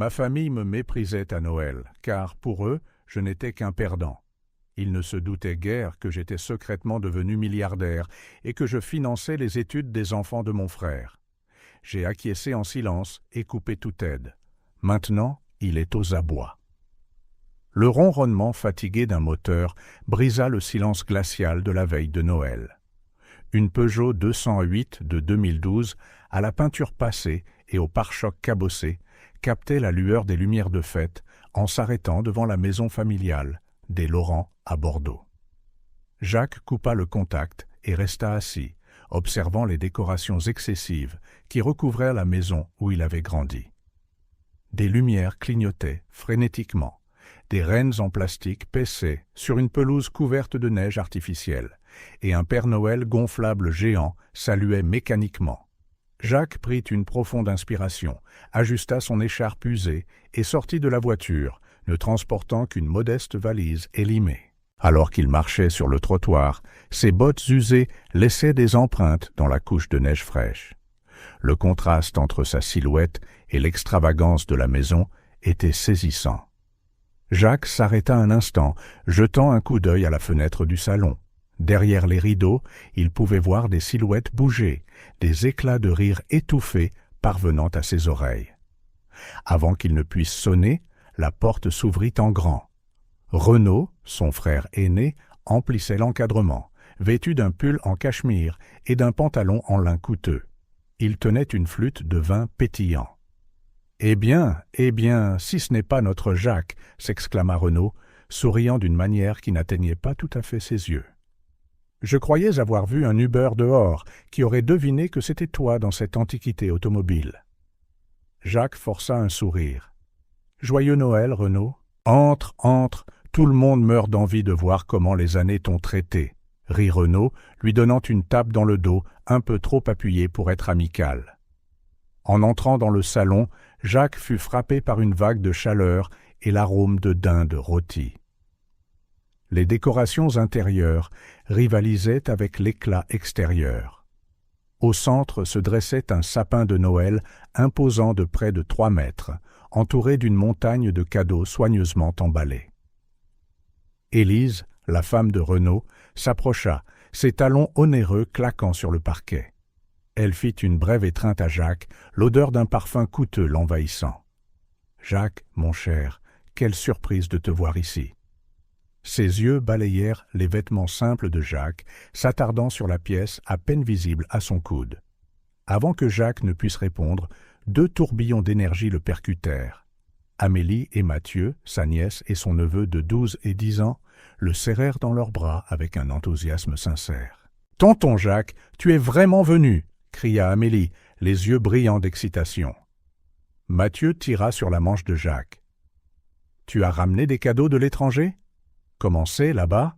Ma famille me méprisait à Noël, car pour eux, je n'étais qu'un perdant. Ils ne se doutaient guère que j'étais secrètement devenu milliardaire et que je finançais les études des enfants de mon frère. J'ai acquiescé en silence et coupé toute aide. Maintenant, il est aux abois. Le ronronnement fatigué d'un moteur brisa le silence glacial de la veille de Noël. Une Peugeot 208 de 2012, à la peinture passée et au pare-choc cabossé, captait la lueur des lumières de fête en s'arrêtant devant la maison familiale des Laurent à Bordeaux. Jacques coupa le contact et resta assis, observant les décorations excessives qui recouvraient la maison où il avait grandi. Des lumières clignotaient frénétiquement. Des rennes en plastique paissaient sur une pelouse couverte de neige artificielle, et un Père Noël gonflable géant saluait mécaniquement. Jacques prit une profonde inspiration, ajusta son écharpe usée et sortit de la voiture, ne transportant qu'une modeste valise élimée. Alors qu'il marchait sur le trottoir, ses bottes usées laissaient des empreintes dans la couche de neige fraîche. Le contraste entre sa silhouette et l'extravagance de la maison était saisissant. Jacques s'arrêta un instant, jetant un coup d'œil à la fenêtre du salon. Derrière les rideaux, il pouvait voir des silhouettes bouger, des éclats de rire étouffés parvenant à ses oreilles. Avant qu'il ne puisse sonner, la porte s'ouvrit en grand. Renaud, son frère aîné, emplissait l'encadrement, vêtu d'un pull en cachemire et d'un pantalon en lin coûteux. Il tenait une flûte de vin pétillant. « eh bien, si ce n'est pas notre Jacques !» s'exclama Renaud, souriant d'une manière qui n'atteignait pas tout à fait ses yeux. « Je croyais avoir vu un Uber dehors qui aurait deviné que c'était toi dans cette antiquité automobile. » Jacques força un sourire. « Joyeux Noël, Renaud. Entre, tout le monde meurt d'envie de voir comment les années t'ont traité. » rit Renaud, lui donnant une tape dans le dos, un peu trop appuyée pour être amicale. En entrant dans le salon, Jacques fut frappé par une vague de chaleur et l'arôme de dinde rôtie. Les décorations intérieures rivalisaient avec l'éclat extérieur. Au centre se dressait un sapin de Noël imposant de près de 3 mètres, entouré d'une montagne de cadeaux soigneusement emballés. Élise, la femme de Renaud, s'approcha, ses talons onéreux claquant sur le parquet. Elle fit une brève étreinte à Jacques, l'odeur d'un parfum coûteux l'envahissant. « Jacques, mon cher, quelle surprise de te voir ici !» Ses yeux balayèrent les vêtements simples de Jacques, s'attardant sur la pièce à peine visible à son coude. Avant que Jacques ne puisse répondre, 2 tourbillons d'énergie le percutèrent. Amélie et Mathieu, sa nièce et son neveu de 12 et 10 ans, le serrèrent dans leurs bras avec un enthousiasme sincère. « Tonton Jacques, tu es vraiment venu !» cria Amélie, les yeux brillants d'excitation. Mathieu tira sur la manche de Jacques. « Tu as ramené des cadeaux de l'étranger ? Comment c'est là-bas ?»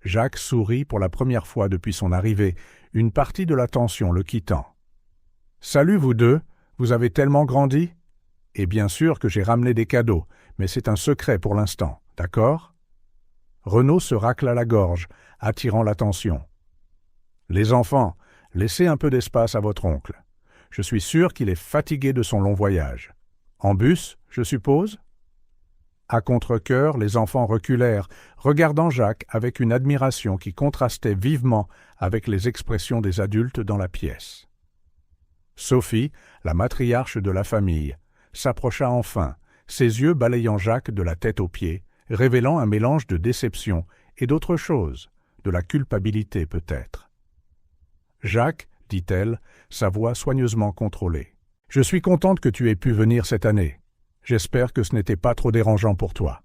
Jacques sourit pour la première fois depuis son arrivée, une partie de la tension le quittant. « Salut vous deux, vous avez tellement grandi ? Et bien sûr que j'ai ramené des cadeaux, mais c'est un secret pour l'instant, d'accord ?» Renaud se racla la gorge, attirant l'attention. « Les enfants, laissez un peu d'espace à votre oncle. Je suis sûr qu'il est fatigué de son long voyage. En bus, je suppose ?» À contre-cœur, les enfants reculèrent, regardant Jacques avec une admiration qui contrastait vivement avec les expressions des adultes dans la pièce. Sophie, la matriarche de la famille, s'approcha enfin, ses yeux balayant Jacques de la tête aux pieds, révélant un mélange de déception et d'autre chose, de la culpabilité peut-être. « Jacques, dit-elle, sa voix soigneusement contrôlée, « je suis contente que tu aies pu venir cette année. J'espère que ce n'était pas trop dérangeant pour toi. »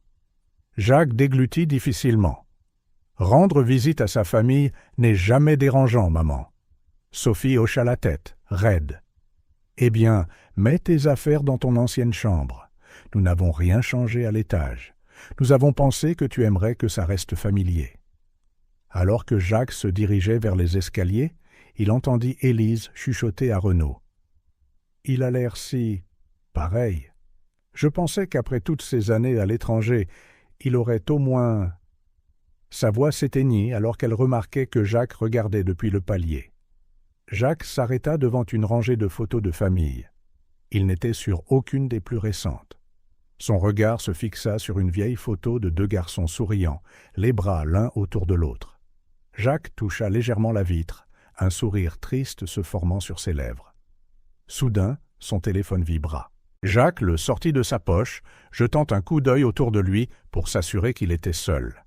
Jacques déglutit difficilement. « Rendre visite à sa famille n'est jamais dérangeant, maman. » Sophie hocha la tête, raide. « Eh bien, mets tes affaires dans ton ancienne chambre. Nous n'avons rien changé à l'étage. Nous avons pensé que tu aimerais que ça reste familier. » Alors que Jacques se dirigeait vers les escaliers, il entendit Élise chuchoter à Renaud. « Il a l'air si... pareil. Je pensais qu'après toutes ces années à l'étranger, il aurait au moins... » Sa voix s'éteignit alors qu'elle remarquait que Jacques regardait depuis le palier. Jacques s'arrêta devant une rangée de photos de famille. Il n'était sur aucune des plus récentes. Son regard se fixa sur une vieille photo de deux garçons souriants, les bras l'un autour de l'autre. Jacques toucha légèrement la vitre, un sourire triste se formant sur ses lèvres. Soudain, son téléphone vibra. Jacques le sortit de sa poche, jetant un coup d'œil autour de lui pour s'assurer qu'il était seul.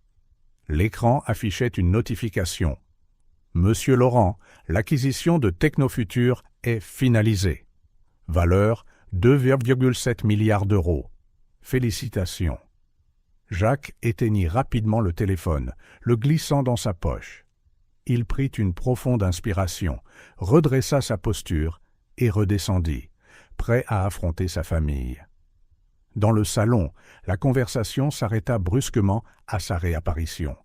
L'écran affichait une notification. « Monsieur Laurent, l'acquisition de Technofutur est finalisée. Valeur 2,7 milliards d'euros. Félicitations. » Jacques éteignit rapidement le téléphone, le glissant dans sa poche. Il prit une profonde inspiration, redressa sa posture et redescendit, prêt à affronter sa famille. Dans le salon, la conversation s'arrêta brusquement à sa réapparition.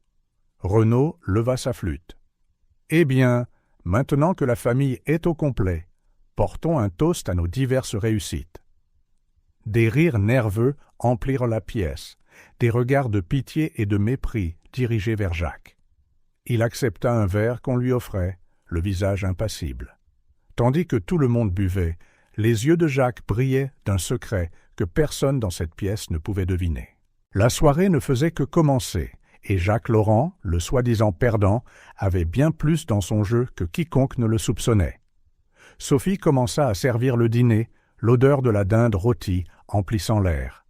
Renaud leva sa flûte. « Eh bien, maintenant que la famille est au complet, portons un toast à nos diverses réussites. » Des rires nerveux emplirent la pièce, des regards de pitié et de mépris dirigés vers Jacques. Il accepta un verre qu'on lui offrait, le visage impassible. Tandis que tout le monde buvait, les yeux de Jacques brillaient d'un secret que personne dans cette pièce ne pouvait deviner. La soirée ne faisait que commencer, et Jacques Laurent, le soi-disant perdant, avait bien plus dans son jeu que quiconque ne le soupçonnait. Sophie commença à servir le dîner, l'odeur de la dinde rôtie emplissant l'air.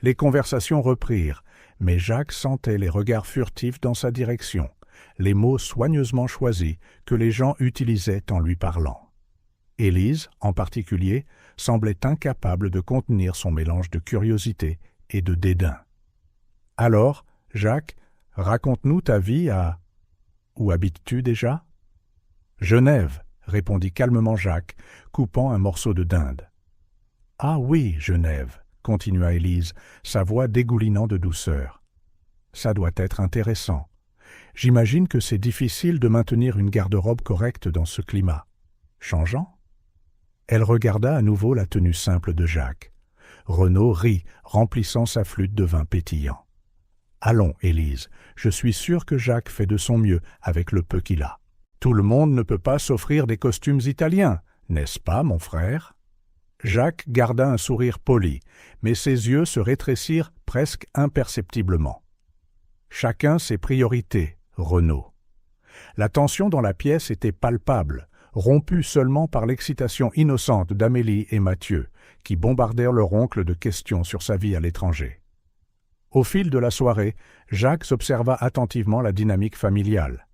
Les conversations reprirent, mais Jacques sentait les regards furtifs dans sa direction, les mots soigneusement choisis que les gens utilisaient en lui parlant. Élise, en particulier, semblait incapable de contenir son mélange de curiosité et de dédain. « Alors, Jacques, raconte-nous ta vie à... Où habites-tu déjà ?»« Genève, » répondit calmement Jacques, coupant un morceau de dinde. « Ah oui, Genève, » continua Élise, sa voix dégoulinant de douceur. « Ça doit être intéressant. J'imagine que c'est difficile de maintenir une garde-robe correcte dans ce climat. Changeant ?» Elle regarda à nouveau la tenue simple de Jacques. Renaud rit, remplissant sa flûte de vin pétillant. « Allons, Élise, je suis sûr que Jacques fait de son mieux avec le peu qu'il a. Tout le monde ne peut pas s'offrir des costumes italiens, n'est-ce pas, mon frère ?» Jacques garda un sourire poli, mais ses yeux se rétrécirent presque imperceptiblement. « Chacun ses priorités, Renaud. » La tension dans la pièce était palpable, rompue seulement par l'excitation innocente d'Amélie et Mathieu, qui bombardèrent leur oncle de questions sur sa vie à l'étranger. Au fil de la soirée, Jacques observa attentivement la dynamique familiale.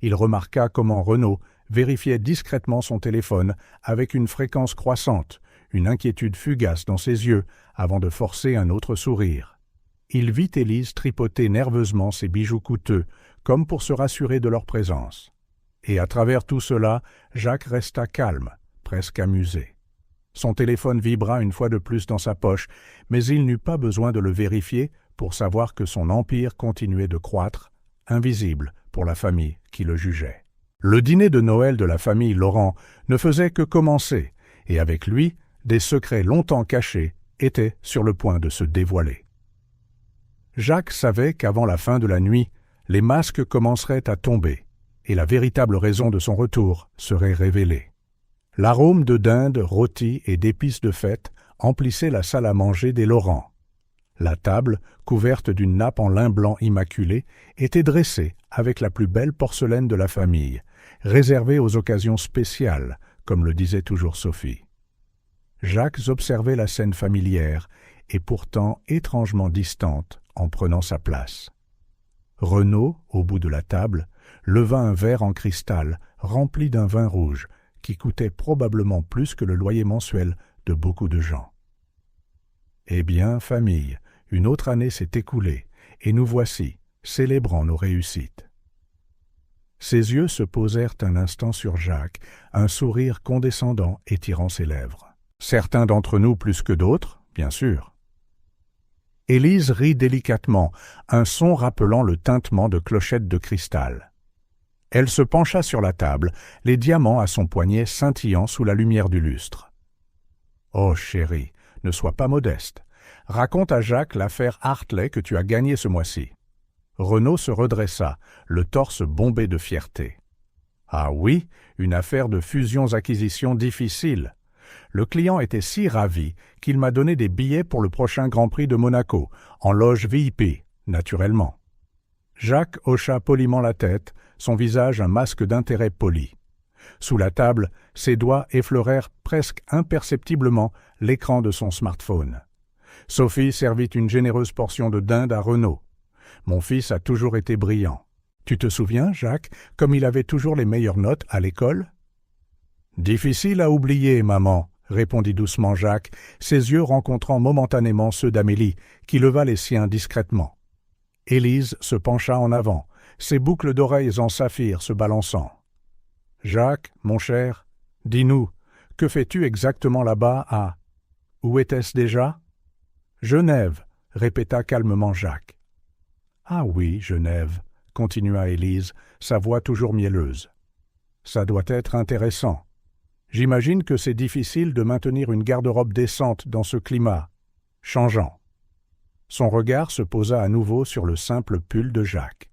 Il remarqua comment Renaud vérifiait discrètement son téléphone avec une fréquence croissante, une inquiétude fugace dans ses yeux avant de forcer un autre sourire. Il vit Élise tripoter nerveusement ses bijoux coûteux, comme pour se rassurer de leur présence. Et à travers tout cela, Jacques resta calme, presque amusé. Son téléphone vibra une fois de plus dans sa poche, mais il n'eut pas besoin de le vérifier pour savoir que son empire continuait de croître, invisible pour la famille qui le jugeait. Le dîner de Noël de la famille Laurent ne faisait que commencer, et avec lui, des secrets longtemps cachés étaient sur le point de se dévoiler. Jacques savait qu'avant la fin de la nuit, les masques commenceraient à tomber, et la véritable raison de son retour serait révélée. L'arôme de dinde rôtie et d'épices de fête emplissait la salle à manger des Laurent. La table, couverte d'une nappe en lin blanc immaculé, était dressée avec la plus belle porcelaine de la famille, réservée aux occasions spéciales, comme le disait toujours Sophie. Jacques observait la scène familière, et pourtant étrangement distante, en prenant sa place. Renaud, au bout de la table, leva un verre en cristal rempli d'un vin rouge qui coûtait probablement plus que le loyer mensuel de beaucoup de gens. « Eh bien, famille, une autre année s'est écoulée, et nous voici, célébrant nos réussites. » Ses yeux se posèrent un instant sur Jacques, un sourire condescendant étirant ses lèvres. « Certains d'entre nous plus que d'autres, bien sûr. » Élise rit délicatement, un son rappelant le tintement de clochettes de cristal. Elle se pencha sur la table, les diamants à son poignet scintillant sous la lumière du lustre. « Oh, chérie, ne sois pas modeste. Raconte à Jacques l'affaire Hartley que tu as gagnée ce mois-ci. » Renaud se redressa, le torse bombé de fierté. « Ah oui, une affaire de fusions-acquisitions difficile. Le client était si ravi qu'il m'a donné des billets pour le prochain Grand Prix de Monaco, en loge VIP, naturellement. Jacques hocha poliment la tête, son visage un masque d'intérêt poli. Sous la table, ses doigts effleurèrent presque imperceptiblement l'écran de son smartphone. Sophie servit une généreuse portion de dinde à Renaud. Mon fils a toujours été brillant. Tu te souviens, Jacques, comme il avait toujours les meilleures notes à l'école? Difficile à oublier, maman, répondit doucement Jacques, ses yeux rencontrant momentanément ceux d'Amélie, qui leva les siens discrètement. Élise se pencha en avant, ses boucles d'oreilles en saphir se balançant. « Jacques, mon cher, dis-nous, que fais-tu exactement là-bas à... Où était-ce déjà ?»« Genève, » répéta calmement Jacques. « Ah oui, Genève, » continua Élise, sa voix toujours mielleuse. « Ça doit être intéressant. J'imagine que c'est difficile de maintenir une garde-robe décente dans ce climat changeant. » Son regard se posa à nouveau sur le simple pull de Jacques.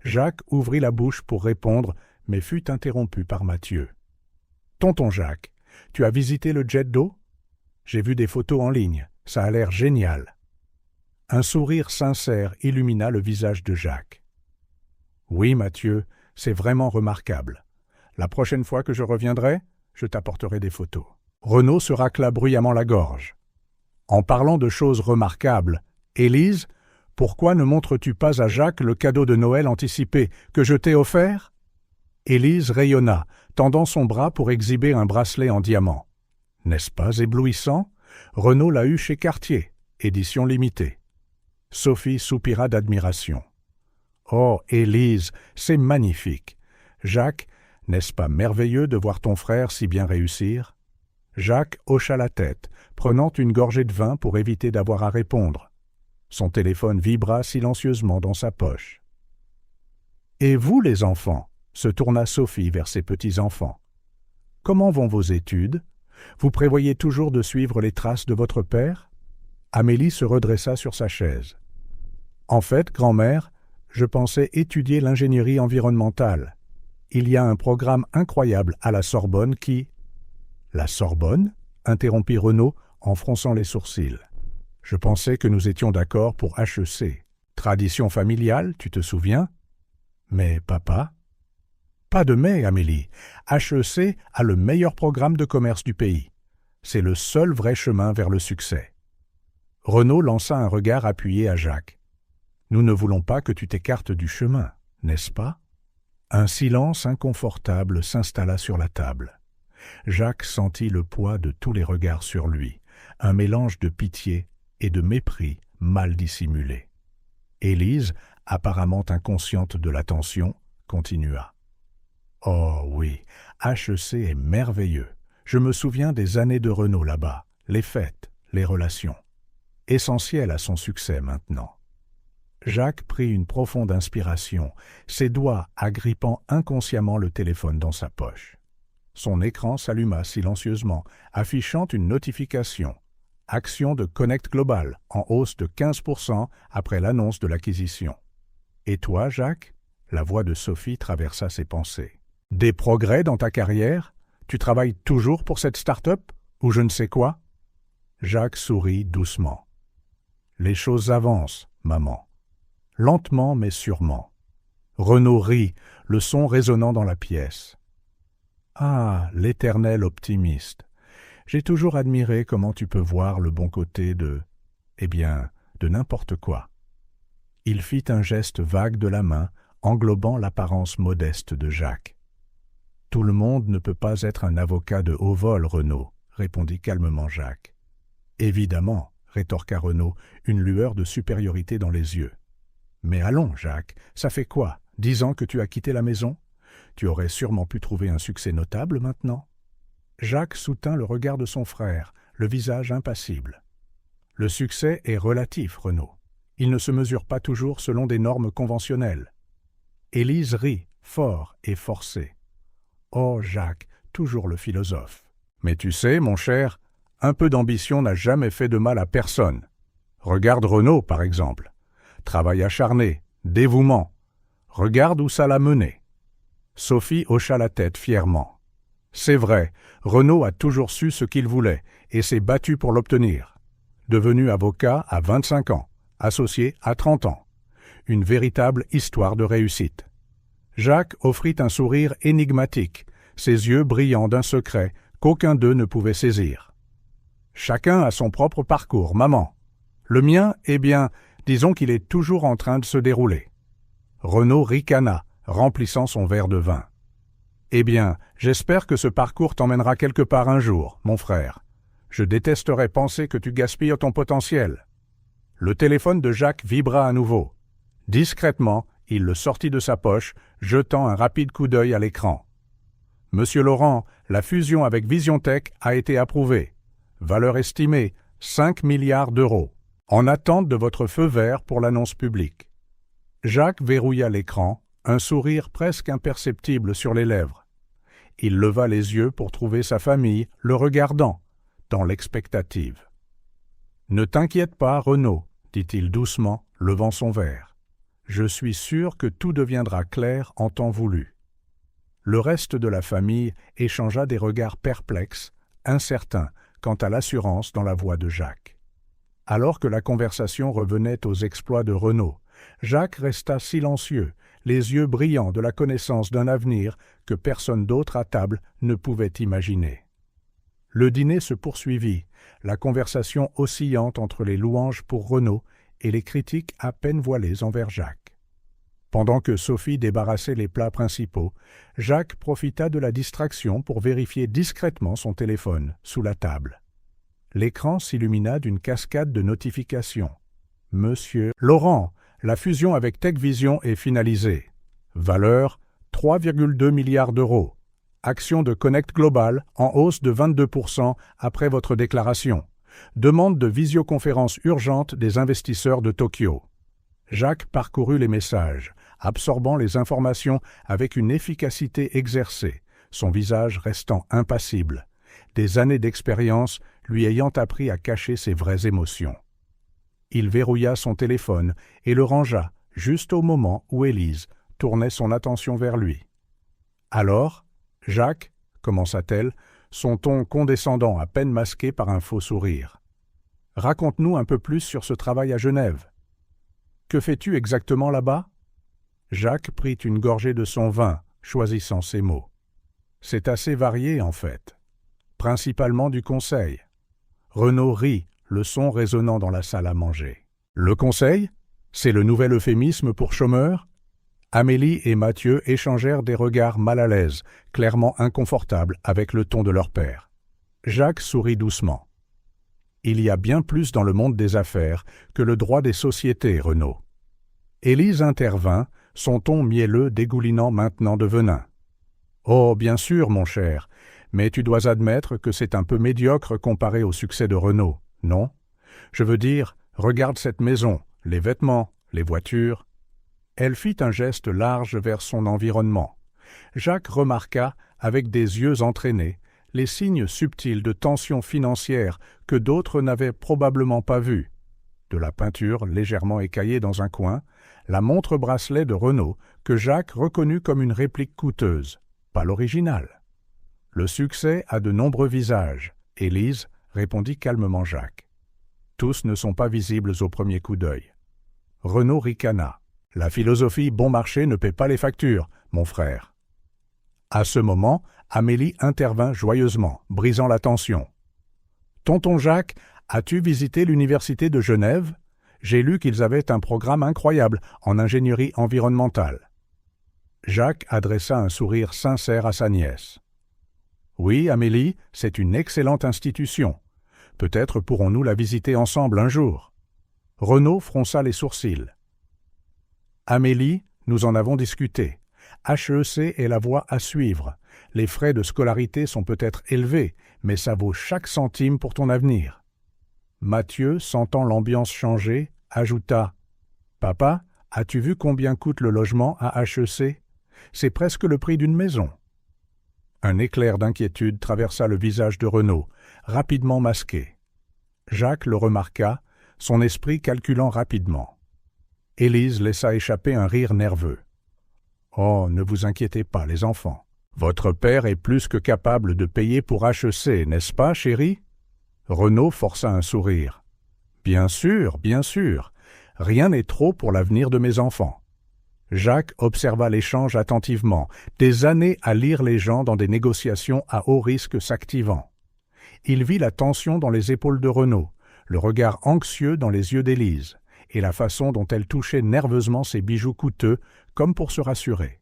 Jacques ouvrit la bouche pour répondre, mais fut interrompu par Mathieu. « Tonton Jacques, tu as visité le jet d'eau? J'ai vu des photos en ligne, ça a l'air génial. » Un sourire sincère illumina le visage de Jacques. « Oui, Mathieu, c'est vraiment remarquable. La prochaine fois que je reviendrai, je t'apporterai des photos. » Renaud se racla bruyamment la gorge. « En parlant de choses remarquables, Élise, pourquoi ne montres-tu pas à Jacques le cadeau de Noël anticipé que je t'ai offert ?» Élise rayonna, tendant son bras pour exhiber un bracelet en diamant. N'est-ce pas éblouissant? Renaud l'a eu chez Cartier, édition limitée. Sophie soupira d'admiration. « Oh, Élise, c'est magnifique. Jacques, n'est-ce pas merveilleux de voir ton frère si bien réussir ?» Jacques hocha la tête, prenant une gorgée de vin pour éviter d'avoir à répondre. Son téléphone vibra silencieusement dans sa poche. « Et vous, les enfants ?» se tourna Sophie vers ses petits-enfants. « Comment vont vos études? Vous prévoyez toujours de suivre les traces de votre père ?» Amélie se redressa sur sa chaise. « En fait, grand-mère, je pensais étudier l'ingénierie environnementale. Il y a un programme incroyable à la Sorbonne qui... » « La Sorbonne ?» interrompit Renaud en fronçant les sourcils. « Je pensais que nous étions d'accord pour HEC. Tradition familiale, tu te souviens? Mais papa ? » « Pas de mais, Amélie. HEC a le meilleur programme de commerce du pays. C'est le seul vrai chemin vers le succès. » Renaud lança un regard appuyé à Jacques. « Nous ne voulons pas que tu t'écartes du chemin, n'est-ce pas ?» Un silence inconfortable s'installa sur la table. Jacques sentit le poids de tous les regards sur lui, un mélange de pitié et de mépris mal dissimulé. Élise, apparemment inconsciente de la tension, continua. « Oh oui, HEC est merveilleux. Je me souviens des années de Renaud là-bas, les fêtes, les relations. Essentiel à son succès maintenant. » Jacques prit une profonde inspiration, ses doigts agrippant inconsciemment le téléphone dans sa poche. Son écran s'alluma silencieusement, affichant une notification. Action de Connect Global, en hausse de 15% après l'annonce de l'acquisition. « Et toi, Jacques ?» La voix de Sophie traversa ses pensées. « Des progrès dans ta carrière? Tu travailles toujours pour cette start-up? Ou je ne sais quoi ?» Jacques sourit doucement. « Les choses avancent, maman. Lentement mais sûrement. » Renaud rit, le son résonnant dans la pièce. « Ah, l'éternel optimiste. J'ai toujours admiré comment tu peux voir le bon côté de... de n'importe quoi. » Il fit un geste vague de la main, englobant l'apparence modeste de Jacques. « Tout le monde ne peut pas être un avocat de haut vol, Renaud, » répondit calmement Jacques. « Évidemment, » rétorqua Renaud, une lueur de supériorité dans les yeux. « Mais allons, Jacques, ça fait quoi, 10 ans que tu as quitté la maison? Tu aurais sûrement pu trouver un succès notable maintenant. » Jacques soutint le regard de son frère, le visage impassible. « Le succès est relatif, Renaud. Il ne se mesure pas toujours selon des normes conventionnelles. » Élise rit, fort et forcé. « Oh, Jacques, toujours le philosophe. Mais tu sais, mon cher, un peu d'ambition n'a jamais fait de mal à personne. Regarde Renaud, par exemple. Travail acharné, dévouement. Regarde où ça l'a mené. » Sophie hocha la tête fièrement. « C'est vrai, Renaud a toujours su ce qu'il voulait et s'est battu pour l'obtenir. Devenu avocat à 25 ans, associé à 30 ans. Une véritable histoire de réussite. Jacques offrit un sourire énigmatique, ses yeux brillant d'un secret qu'aucun d'eux ne pouvait saisir. Chacun a son propre parcours, maman. Le mien, eh bien, disons qu'il est toujours en train de se dérouler. Renaud ricana, remplissant son verre de vin. Eh bien, j'espère que ce parcours t'emmènera quelque part un jour, mon frère. Je détesterais penser que tu gaspilles ton potentiel. Le téléphone de Jacques vibra à nouveau. Discrètement, il le sortit de sa poche, jetant un rapide coup d'œil à l'écran. « Monsieur Laurent, la fusion avec VisionTech a été approuvée. Valeur estimée, 5 milliards d'euros. En attente de votre feu vert pour l'annonce publique. » Jacques verrouilla l'écran, un sourire presque imperceptible sur les lèvres. Il leva les yeux pour trouver sa famille, le regardant, dans l'expectative. « Ne t'inquiète pas, Renaud, dit-il doucement, levant son verre. Je suis sûr que tout deviendra clair en temps voulu. » Le reste de la famille échangea des regards perplexes, incertains quant à l'assurance dans la voix de Jacques. Alors que la conversation revenait aux exploits de Renaud, Jacques resta silencieux, les yeux brillants de la connaissance d'un avenir que personne d'autre à table ne pouvait imaginer. Le dîner se poursuivit, la conversation oscillante entre les louanges pour Renaud et les critiques à peine voilées envers Jacques. Pendant que Sophie débarrassait les plats principaux, Jacques profita de la distraction pour vérifier discrètement son téléphone, sous la table. L'écran s'illumina d'une cascade de notifications. « Monsieur Laurent, la fusion avec TechVision est finalisée. Valeur 3,2 milliards d'euros. Action de Connect Global en hausse de 22% après votre déclaration. Demande de visioconférence urgente des investisseurs de Tokyo. » Jacques parcourut les messages, absorbant les informations avec une efficacité exercée, son visage restant impassible, des années d'expérience lui ayant appris à cacher ses vraies émotions. Il verrouilla son téléphone et le rangea juste au moment où Élise tournait son attention vers lui. « Alors, Jacques, commença-t-elle, son ton condescendant à peine masqué par un faux sourire. « Raconte-nous un peu plus sur ce travail à Genève. Que fais-tu exactement là-bas » Jacques prit une gorgée de son vin, choisissant ses mots. « C'est assez varié, en fait. Principalement du conseil. » Renaud rit, le son résonnant dans la salle à manger. « Le conseil ? C'est le nouvel euphémisme pour chômeur ?» Amélie et Mathieu échangèrent des regards mal à l'aise, clairement inconfortables avec le ton de leur père. Jacques sourit doucement. « Il y a bien plus dans le monde des affaires que le droit des sociétés, Renaud. » Élise intervint, son ton mielleux dégoulinant maintenant de venin. « Oh, bien sûr, mon cher, mais tu dois admettre que c'est un peu médiocre comparé au succès de Renaud, non ? Je veux dire, regarde cette maison, les vêtements, les voitures. » Elle fit un geste large vers son environnement. Jacques remarqua, avec des yeux entraînés, les signes subtils de tension financière que d'autres n'avaient probablement pas vus. De la peinture légèrement écaillée dans un coin, la montre-bracelet de Renaud que Jacques reconnut comme une réplique coûteuse, pas l'original. Le succès a de nombreux visages, Élise, répondit calmement Jacques. Tous ne sont pas visibles au premier coup d'œil. Renaud ricana. La philosophie bon marché ne paie pas les factures, mon frère. À ce moment, Amélie intervint joyeusement, brisant la tension. « Tonton Jacques, as-tu visité l'université de Genève ? J'ai lu qu'ils avaient un programme incroyable en ingénierie environnementale. » Jacques adressa un sourire sincère à sa nièce. « Oui, Amélie, c'est une excellente institution. Peut-être pourrons-nous la visiter ensemble un jour. » Renaud fronça les sourcils. « Amélie, nous en avons discuté. HEC est la voie à suivre. Les frais de scolarité sont peut-être élevés, mais ça vaut chaque centime pour ton avenir. » Mathieu, sentant l'ambiance changer, ajouta « Papa, as-tu vu combien coûte le logement à HEC ? C'est presque le prix d'une maison. » Un éclair d'inquiétude traversa le visage de Renaud, rapidement masqué. Jacques le remarqua, son esprit calculant rapidement. Élise laissa échapper un rire nerveux. « Oh, ne vous inquiétez pas, les enfants. Votre père est plus que capable de payer pour HEC, n'est-ce pas, chérie? Renaud força un sourire. Bien sûr, bien sûr. Rien n'est trop pour l'avenir de mes enfants. Jacques observa l'échange attentivement, des années à lire les gens dans des négociations à haut risque s'activant. Il vit la tension dans les épaules de Renaud, le regard anxieux dans les yeux d'Élise, et la façon dont elle touchait nerveusement ses bijoux coûteux, comme pour se rassurer.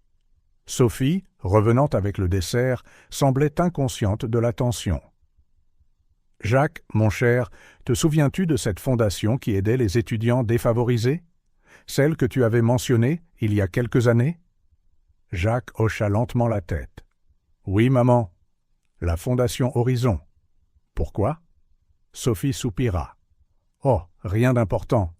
Sophie, revenant avec le dessert, semblait inconsciente de la tension. « Jacques, mon cher, te souviens-tu de cette fondation qui aidait les étudiants défavorisés? Celle que tu avais mentionnée il y a quelques années ?» Jacques hocha lentement la tête. « Oui, maman. La Fondation Horizon. » « Pourquoi ?» Sophie soupira. « Oh, rien d'important.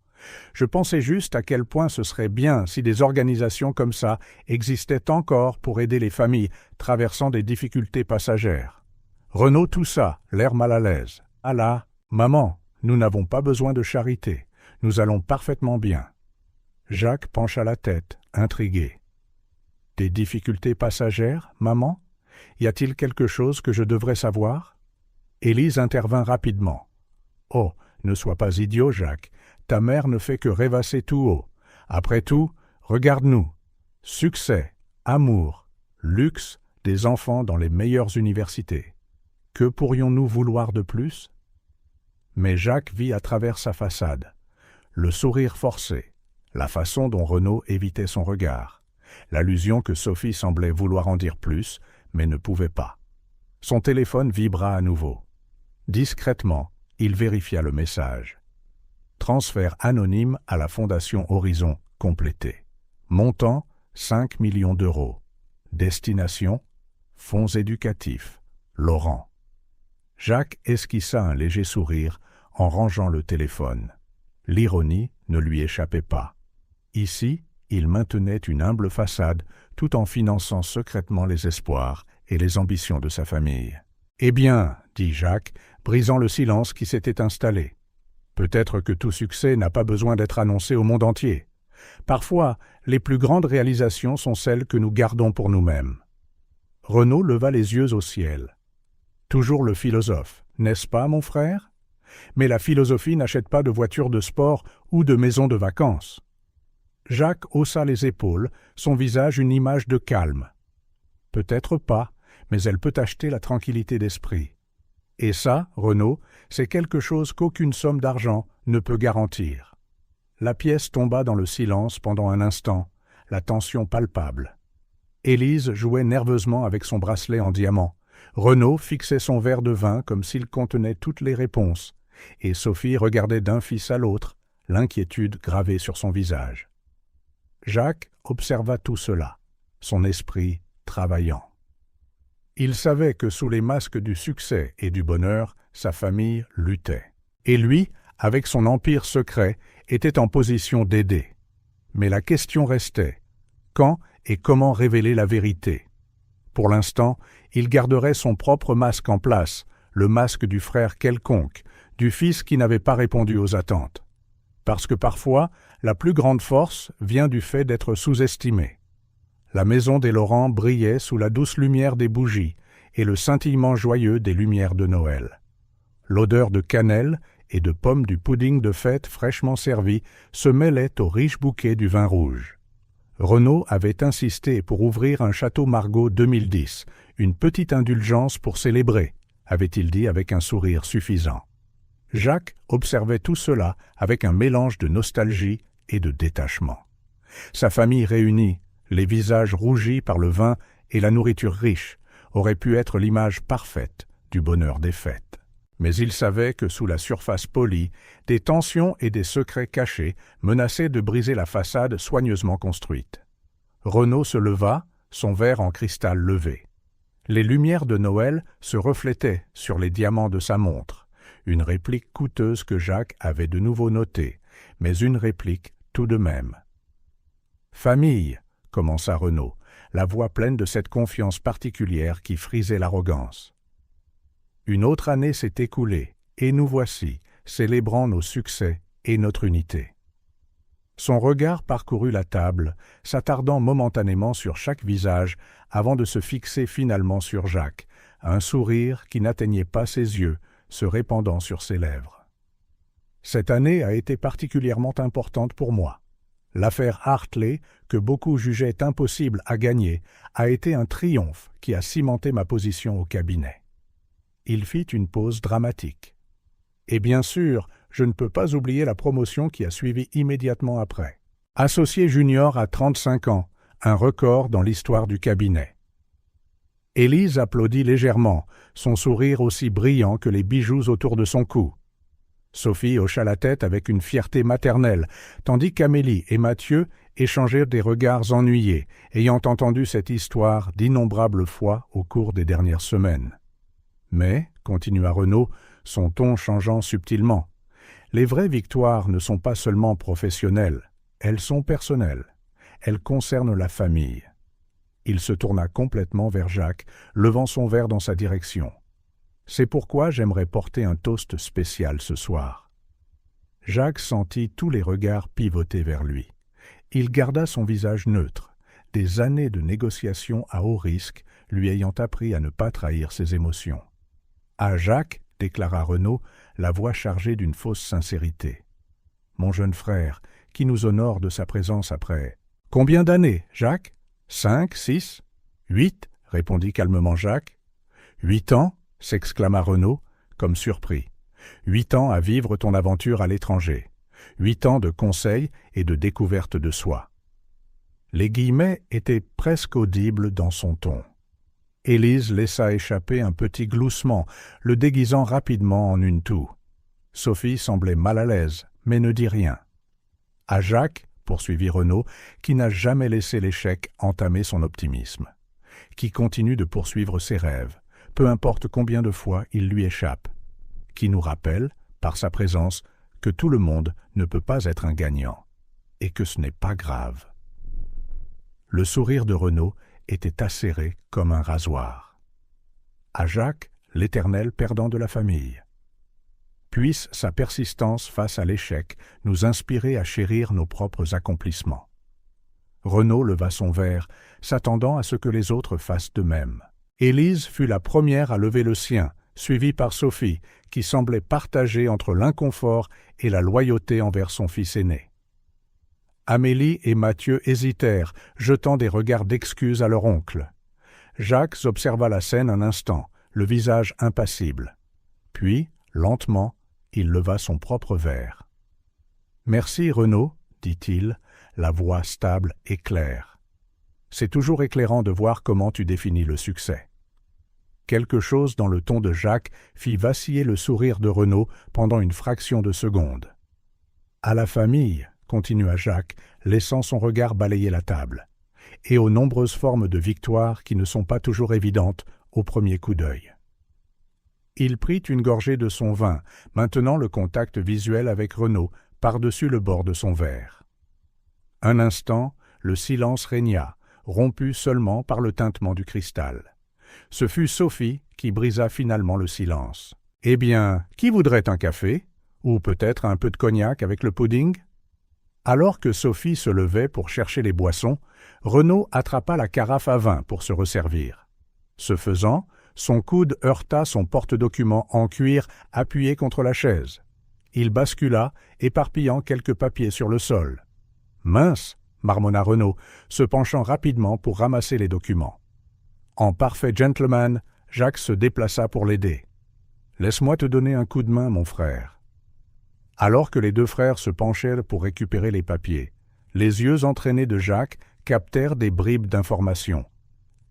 Je pensais juste à quel point ce serait bien si des organisations comme ça existaient encore pour aider les familles traversant des difficultés passagères. » Renaud toussa, l'air mal à l'aise. « Ah là, maman, nous n'avons pas besoin de charité. Nous allons parfaitement bien. » Jacques pencha la tête, intrigué. « Des difficultés passagères, maman? Y a-t-il quelque chose que je devrais savoir ?» Élise intervint rapidement. « Oh, ne sois pas idiot, Jacques. Ta mère ne fait que rêvasser tout haut. Après tout, regarde-nous. Succès, amour, luxe, des enfants dans les meilleures universités. Que pourrions-nous vouloir de plus ?» Mais Jacques vit à travers sa façade. Le sourire forcé, la façon dont Renaud évitait son regard, l'allusion que Sophie semblait vouloir en dire plus, mais ne pouvait pas. Son téléphone vibra à nouveau. Discrètement, il vérifia le message. Transfert anonyme à la Fondation Horizon complété. Montant 5 millions d'euros. Destination Fonds éducatifs. Laurent. Jacques esquissa un léger sourire en rangeant le téléphone. L'ironie ne lui échappait pas. Ici, il maintenait une humble façade tout en finançant secrètement les espoirs et les ambitions de sa famille. « Eh bien, dit Jacques, brisant le silence qui s'était installé. Peut-être que tout succès n'a pas besoin d'être annoncé au monde entier. Parfois, les plus grandes réalisations sont celles que nous gardons pour nous-mêmes. » Renaud leva les yeux au ciel. « Toujours le philosophe, n'est-ce pas, mon frère? Mais la philosophie n'achète pas de voiture de sport ou de maison de vacances. » Jacques haussa les épaules, son visage une image de calme. « Peut-être pas, mais elle peut acheter la tranquillité d'esprit. Et ça, Renaud, c'est quelque chose qu'aucune somme d'argent ne peut garantir. » La pièce tomba dans le silence pendant un instant, la tension palpable. Élise jouait nerveusement avec son bracelet en diamant. Renaud fixait son verre de vin comme s'il contenait toutes les réponses, et Sophie regardait d'un fils à l'autre, l'inquiétude gravée sur son visage. Jacques observa tout cela, son esprit travaillant. Il savait que sous les masques du succès et du bonheur, sa famille luttait. Et lui, avec son empire secret, était en position d'aider. Mais la question restait, quand et comment révéler la vérité? Pour l'instant, il garderait son propre masque en place, le masque du frère quelconque, du fils qui n'avait pas répondu aux attentes. Parce que parfois, la plus grande force vient du fait d'être sous-estimé. La maison des Laurent brillait sous la douce lumière des bougies et le scintillement joyeux des lumières de Noël. L'odeur de cannelle et de pommes du pudding de fête fraîchement servi se mêlait au riche bouquet du vin rouge. Renaud avait insisté pour ouvrir un Château Margaux 2010, une petite indulgence pour célébrer, avait-il dit avec un sourire suffisant. Jacques observait tout cela avec un mélange de nostalgie et de détachement. Sa famille réunie, les visages rougis par le vin et la nourriture riche, auraient pu être l'image parfaite du bonheur des fêtes. Mais il savait que sous la surface polie, des tensions et des secrets cachés menaçaient de briser la façade soigneusement construite. Renaud se leva, son verre en cristal levé. Les lumières de Noël se reflétaient sur les diamants de sa montre, une réplique coûteuse que Jacques avait de nouveau notée, mais une réplique tout de même. « Famille !» commença Renaud, la voix pleine de cette confiance particulière qui frisait l'arrogance. Une autre année s'est écoulée, et nous voici, célébrant nos succès et notre unité. Son regard parcourut la table, s'attardant momentanément sur chaque visage avant de se fixer finalement sur Jacques, un sourire qui n'atteignait pas ses yeux, se répandant sur ses lèvres. Cette année a été particulièrement importante pour moi. L'affaire Hartley, que beaucoup jugeaient impossible à gagner, a été un triomphe qui a cimenté ma position au cabinet. Il fit une pause dramatique. Et bien sûr, je ne peux pas oublier la promotion qui a suivi immédiatement après. Associé junior à 35 ans, un record dans l'histoire du cabinet. Élise applaudit légèrement, son sourire aussi brillant que les bijoux autour de son cou. Sophie hocha la tête avec une fierté maternelle, tandis qu'Amélie et Mathieu échangèrent des regards ennuyés, ayant entendu cette histoire d'innombrables fois au cours des dernières semaines. Mais, continua Renaud, son ton changeant subtilement, les vraies victoires ne sont pas seulement professionnelles, elles sont personnelles, elles concernent la famille. Il se tourna complètement vers Jacques, levant son verre dans sa direction. C'est pourquoi j'aimerais porter un toast spécial ce soir. Jacques sentit tous les regards pivoter vers lui. Il garda son visage neutre, des années de négociations à haut risque lui ayant appris à ne pas trahir ses émotions. « À Jacques, déclara Renaud, la voix chargée d'une fausse sincérité. Mon jeune frère, qui nous honore de sa présence après. Combien d'années, Jacques? 5, 6, 8, répondit calmement Jacques. 8 ans, s'exclama Renaud, comme surpris. 8 ans à vivre ton aventure à l'étranger. 8 ans de conseils et de découverte de soi. Les guillemets étaient presque audibles dans son ton. Élise laissa échapper un petit gloussement, le déguisant rapidement en une toux. Sophie semblait mal à l'aise, mais ne dit rien. À Jacques, poursuivit Renaud, qui n'a jamais laissé l'échec entamer son optimisme, qui continue de poursuivre ses rêves, peu importe combien de fois il lui échappe, qui nous rappelle, par sa présence, que tout le monde ne peut pas être un gagnant, et que ce n'est pas grave. Le sourire de Renaud était acéré comme un rasoir. À Jacques, l'éternel perdant de la famille. Puisse sa persistance face à l'échec nous inspirer à chérir nos propres accomplissements. Renaud leva son verre, s'attendant à ce que les autres fassent de même. Élise fut la première à lever le sien, suivie par Sophie, qui semblait partagée entre l'inconfort et la loyauté envers son fils aîné. Amélie et Mathieu hésitèrent, jetant des regards d'excuses à leur oncle. Jacques observa la scène un instant, le visage impassible. Puis, lentement, il leva son propre verre. « Merci, Renaud, dit-il, la voix stable et claire. C'est toujours éclairant de voir comment tu définis le succès. » Quelque chose dans le ton de Jacques fit vaciller le sourire de Renaud pendant une fraction de seconde. « À la famille, continua Jacques, laissant son regard balayer la table, et aux nombreuses formes de victoire qui ne sont pas toujours évidentes au premier coup d'œil. Il prit une gorgée de son vin, maintenant le contact visuel avec Renaud par-dessus le bord de son verre. Un instant, le silence régna, rompu seulement par le tintement du cristal. Ce fut Sophie qui brisa finalement le silence. « Eh bien, qui voudrait un café? Ou peut-être un peu de cognac avec le pudding ?» Alors que Sophie se levait pour chercher les boissons, Renaud attrapa la carafe à vin pour se resservir. Ce faisant, son coude heurta son porte-documents en cuir appuyé contre la chaise. Il bascula, éparpillant quelques papiers sur le sol. « Mince !» marmonna Renaud, se penchant rapidement pour ramasser les documents. En parfait gentleman, Jacques se déplaça pour l'aider. « Laisse-moi te donner un coup de main, mon frère. » Alors que les deux frères se penchèrent pour récupérer les papiers, les yeux entraînés de Jacques captèrent des bribes d'informations.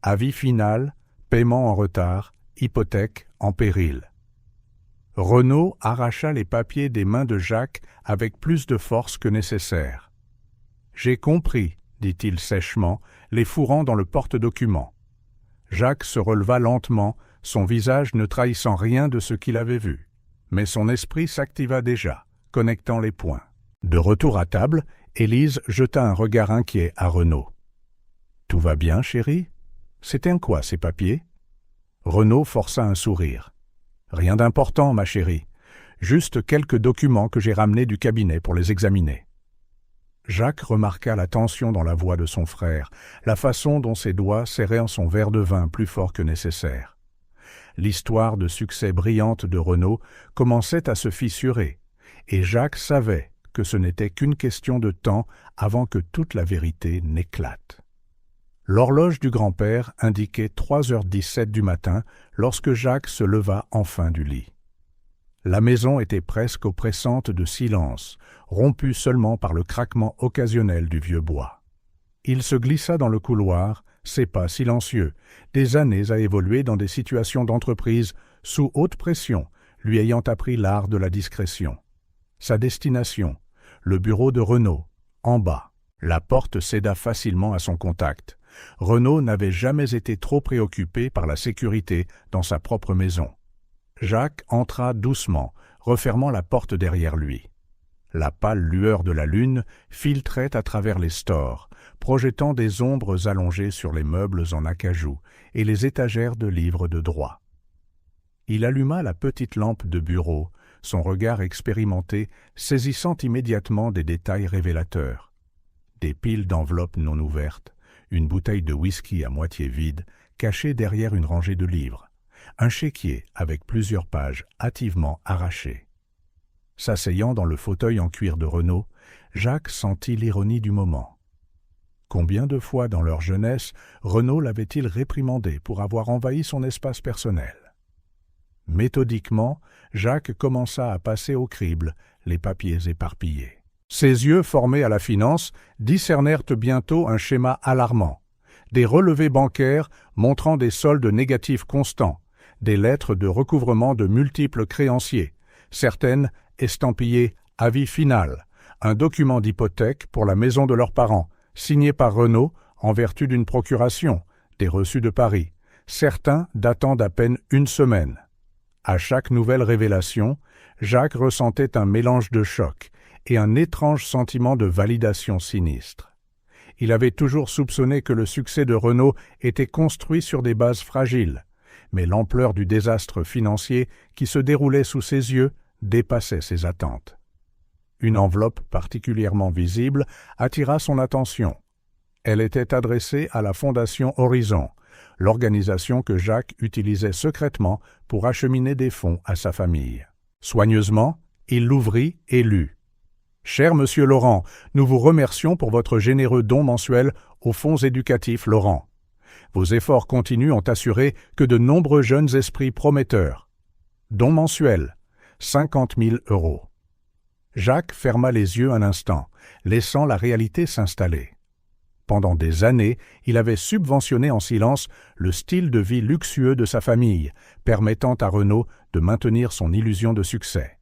Avis final, paiement en retard, hypothèque en péril. Renaud arracha les papiers des mains de Jacques avec plus de force que nécessaire. « J'ai compris, » dit-il sèchement, les fourrant dans le porte-documents. Jacques se releva lentement, son visage ne trahissant rien de ce qu'il avait vu. Mais son esprit s'activa déjà, connectant les points. De retour à table, Élise jeta un regard inquiet à Renaud. « Tout va bien, chérie? C'était quoi, ces papiers ?» Renaud força un sourire. « Rien d'important, ma chérie. Juste quelques documents que j'ai ramenés du cabinet pour les examiner. » Jacques remarqua la tension dans la voix de son frère, la façon dont ses doigts serraient son verre de vin plus fort que nécessaire. L'histoire de succès brillante de Renaud commençait à se fissurer, et Jacques savait que ce n'était qu'une question de temps avant que toute la vérité n'éclate. L'horloge du grand-père indiquait 3h17 du matin lorsque Jacques se leva enfin du lit. La maison était presque oppressante de silence, rompue seulement par le craquement occasionnel du vieux bois. Il se glissa dans le couloir, ses pas silencieux, des années à évoluer dans des situations d'entreprise sous haute pression, lui ayant appris l'art de la discrétion. Sa destination, le bureau de Renaud, en bas. La porte céda facilement à son contact. Renaud n'avait jamais été trop préoccupé par la sécurité dans sa propre maison. Jacques entra doucement, refermant la porte derrière lui. La pâle lueur de la lune filtrait à travers les stores, projetant des ombres allongées sur les meubles en acajou et les étagères de livres de droit. Il alluma la petite lampe de bureau, son regard expérimenté saisissant immédiatement des détails révélateurs. Des piles d'enveloppes non ouvertes, une bouteille de whisky à moitié vide, cachée derrière une rangée de livres, un chéquier avec plusieurs pages hâtivement arrachées. S'asseyant dans le fauteuil en cuir de Renaud, Jacques sentit l'ironie du moment. Combien de fois dans leur jeunesse Renaud l'avait-il réprimandé pour avoir envahi son espace personnel? Méthodiquement, Jacques commença à passer au crible les papiers éparpillés. Ses yeux, formés à la finance, discernèrent bientôt un schéma alarmant. Des relevés bancaires montrant des soldes négatifs constants, des lettres de recouvrement de multiples créanciers, certaines estampillées « Avis final », un document d'hypothèque pour la maison de leurs parents, signé par Renaud en vertu d'une procuration, des reçus de Paris, certains datant d'à peine une semaine. À chaque nouvelle révélation, Jacques ressentait un mélange de choc et un étrange sentiment de validation sinistre. Il avait toujours soupçonné que le succès de Renaud était construit sur des bases fragiles, mais l'ampleur du désastre financier qui se déroulait sous ses yeux dépassait ses attentes. Une enveloppe particulièrement visible attira son attention. Elle était adressée à la Fondation Horizon, l'organisation que Jacques utilisait secrètement pour acheminer des fonds à sa famille. Soigneusement, il l'ouvrit et lut. « Cher Monsieur Laurent, nous vous remercions pour votre généreux don mensuel aux fonds éducatifs Laurent. Vos efforts continus ont assuré que de nombreux jeunes esprits prometteurs. Don mensuel, 50 000 €. Jacques ferma les yeux un instant, laissant la réalité s'installer. Pendant des années, il avait subventionné en silence le style de vie luxueux de sa famille, permettant à Renaud de maintenir son illusion de succès.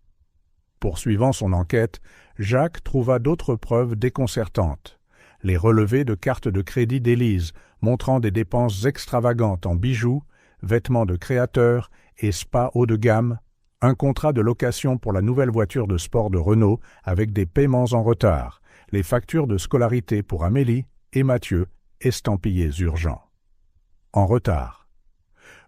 Poursuivant son enquête, Jacques trouva d'autres preuves déconcertantes. Les relevés de cartes de crédit d'Élise, montrant des dépenses extravagantes en bijoux, vêtements de créateurs et spas haut de gamme, un contrat de location pour la nouvelle voiture de sport de Renaud avec des paiements en retard, les factures de scolarité pour Amélie et Mathieu, estampillés urgents. En retard.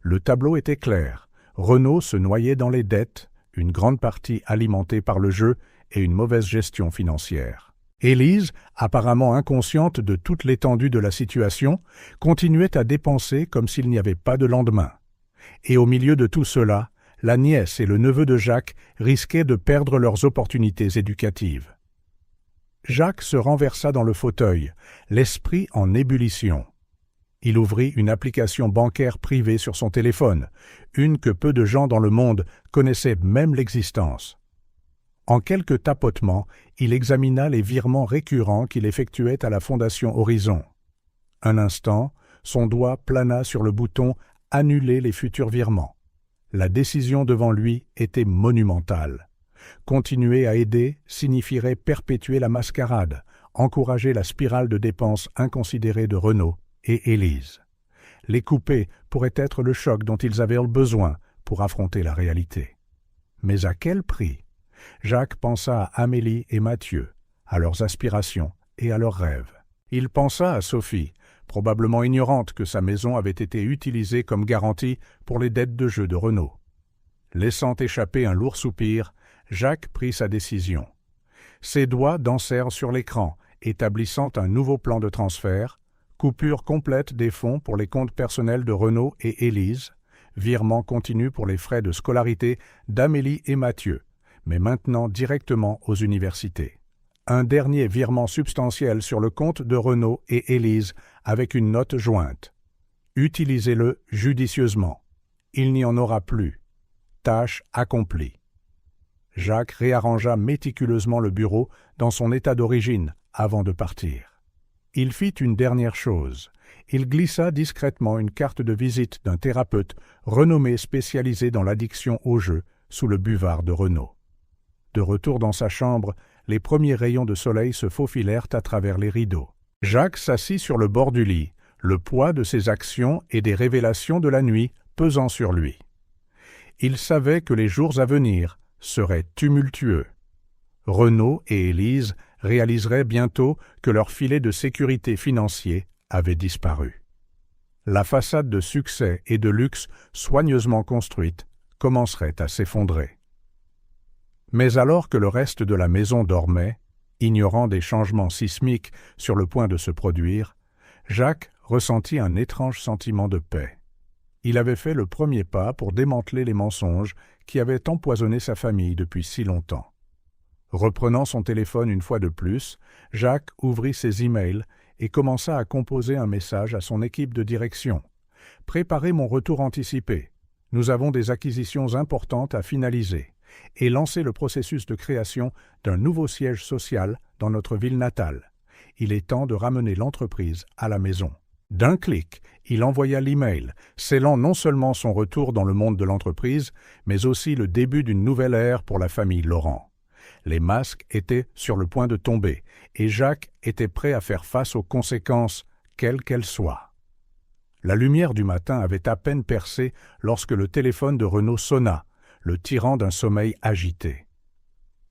Le tableau était clair. Renaud se noyait dans les dettes, une grande partie alimentée par le jeu et une mauvaise gestion financière. Élise, apparemment inconsciente de toute l'étendue de la situation, continuait à dépenser comme s'il n'y avait pas de lendemain. Et au milieu de tout cela, la nièce et le neveu de Jacques risquaient de perdre leurs opportunités éducatives. Jacques se renversa dans le fauteuil, l'esprit en ébullition. Il ouvrit une application bancaire privée sur son téléphone, une que peu de gens dans le monde connaissaient même l'existence. En quelques tapotements, il examina les virements récurrents qu'il effectuait à la Fondation Horizon. Un instant, son doigt plana sur le bouton « Annuler les futurs virements ». La décision devant lui était monumentale. Continuer à aider signifierait perpétuer la mascarade, encourager la spirale de dépenses inconsidérées de Renaud et Élise. Les couper pourrait être le choc dont ils avaient besoin pour affronter la réalité. Mais à quel prix? Jacques pensa à Amélie et Mathieu, à leurs aspirations et à leurs rêves. Il pensa à Sophie, probablement ignorante que sa maison avait été utilisée comme garantie pour les dettes de jeu de Renaud. Laissant échapper un lourd soupir, Jacques prit sa décision. Ses doigts dansèrent sur l'écran établissant un nouveau plan de transfert, coupure complète des fonds pour les comptes personnels de Renaud et Élise, virement continu pour les frais de scolarité d'Amélie et Mathieu, mais maintenant directement aux universités. Un dernier virement substantiel sur le compte de Renaud et Élise avec une note jointe. Utilisez-le judicieusement. Il n'y en aura plus. Tâche accomplie. Jacques réarrangea méticuleusement le bureau dans son état d'origine avant de partir. Il fit une dernière chose. Il glissa discrètement une carte de visite d'un thérapeute renommé spécialisé dans l'addiction au jeu sous le buvard de Renaud. De retour dans sa chambre, les premiers rayons de soleil se faufilèrent à travers les rideaux. Jacques s'assit sur le bord du lit, le poids de ses actions et des révélations de la nuit pesant sur lui. Il savait que les jours à venir seraient tumultueux. Renaud et Élise réaliseraient bientôt que leur filet de sécurité financier avait disparu. La façade de succès et de luxe soigneusement construite commencerait à s'effondrer. Mais alors que le reste de la maison dormait, ignorant des changements sismiques sur le point de se produire, Jacques ressentit un étrange sentiment de paix. Il avait fait le premier pas pour démanteler les mensonges qui avaient empoisonné sa famille depuis si longtemps. Reprenant son téléphone une fois de plus, Jacques ouvrit ses emails et commença à composer un message à son équipe de direction. « Préparez mon retour anticipé. Nous avons des acquisitions importantes à finaliser. » et lancer le processus de création d'un nouveau siège social dans notre ville natale. Il est temps de ramener l'entreprise à la maison. D'un clic, il envoya l'email, scellant non seulement son retour dans le monde de l'entreprise, mais aussi le début d'une nouvelle ère pour la famille Laurent. Les masques étaient sur le point de tomber, et Jacques était prêt à faire face aux conséquences, quelles qu'elles soient. La lumière du matin avait à peine percé lorsque le téléphone de Renaud sonna, le tirant d'un sommeil agité.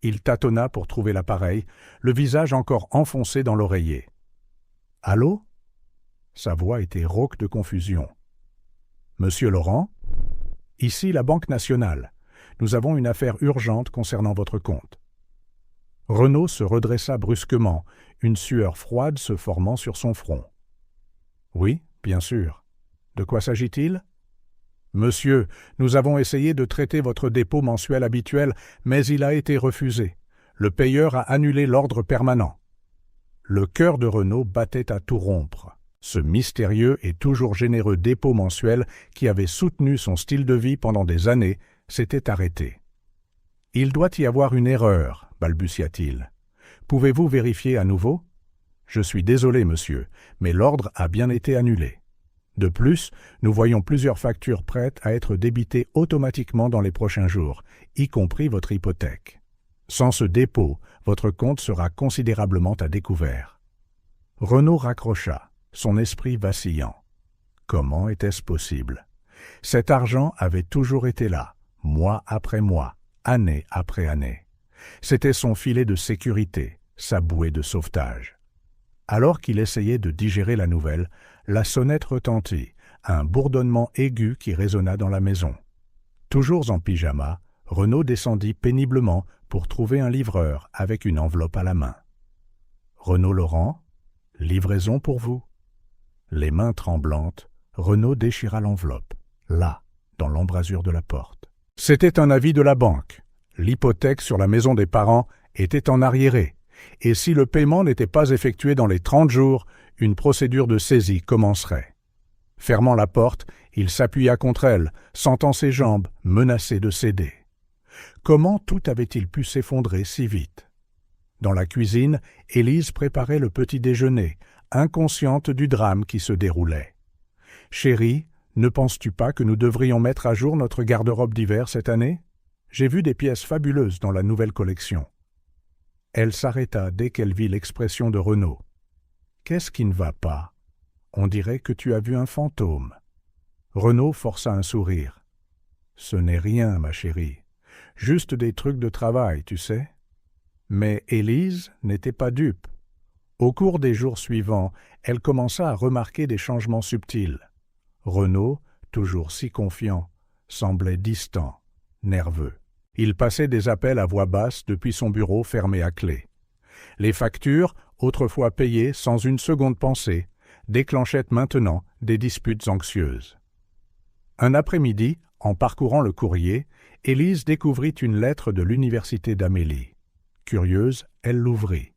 Il tâtonna pour trouver l'appareil, le visage encore enfoncé dans l'oreiller. « Allô ?» Sa voix était rauque de confusion. « Monsieur Laurent ? Ici la Banque nationale. Nous avons une affaire urgente concernant votre compte. » Renaud se redressa brusquement, une sueur froide se formant sur son front. « Oui, bien sûr. De quoi s'agit-il ? » « Monsieur, nous avons essayé de traiter votre dépôt mensuel habituel, mais il a été refusé. Le payeur a annulé l'ordre permanent. » Le cœur de Renaud battait à tout rompre. Ce mystérieux et toujours généreux dépôt mensuel qui avait soutenu son style de vie pendant des années s'était arrêté. « Il doit y avoir une erreur, » balbutia-t-il. « Pouvez-vous vérifier à nouveau ? » « Je suis désolé, monsieur, mais l'ordre a bien été annulé. » De plus, nous voyons plusieurs factures prêtes à être débitées automatiquement dans les prochains jours, y compris votre hypothèque. Sans ce dépôt, votre compte sera considérablement à découvert. Renaud raccrocha, son esprit vacillant. Comment était-ce possible ? Cet argent avait toujours été là, mois après mois, année après année. C'était son filet de sécurité, sa bouée de sauvetage. Alors qu'il essayait de digérer la nouvelle, la sonnette retentit, un bourdonnement aigu qui résonna dans la maison. Toujours en pyjama, Renaud descendit péniblement pour trouver un livreur avec une enveloppe à la main. « Renaud Laurent, livraison pour vous. » Les mains tremblantes, Renaud déchira l'enveloppe, là, dans l'embrasure de la porte. C'était un avis de la banque. L'hypothèque sur la maison des parents était en arriéré. Et si le paiement n'était pas effectué dans les 30 jours, une procédure de saisie commencerait. Fermant la porte, il s'appuya contre elle, sentant ses jambes menacées de céder. Comment tout avait-il pu s'effondrer si vite ? Dans la cuisine, Élise préparait le petit déjeuner, inconsciente du drame qui se déroulait. « Chérie, ne penses-tu pas que nous devrions mettre à jour notre garde-robe d'hiver cette année ? J'ai vu des pièces fabuleuses dans la nouvelle collection. » Elle s'arrêta dès qu'elle vit l'expression de Renaud. « Qu'est-ce qui ne va pas ? On dirait que tu as vu un fantôme. » Renaud força un sourire. « Ce n'est rien, ma chérie. Juste des trucs de travail, tu sais. » Mais Élise n'était pas dupe. Au cours des jours suivants, elle commença à remarquer des changements subtils. Renaud, toujours si confiant, semblait distant, nerveux. Il passait des appels à voix basse depuis son bureau fermé à clé. Les factures, autrefois payée sans une seconde pensée, déclenchaient maintenant des disputes anxieuses. Un après-midi, en parcourant le courrier, Élise découvrit une lettre de l'université d'Amélie. Curieuse, elle l'ouvrit.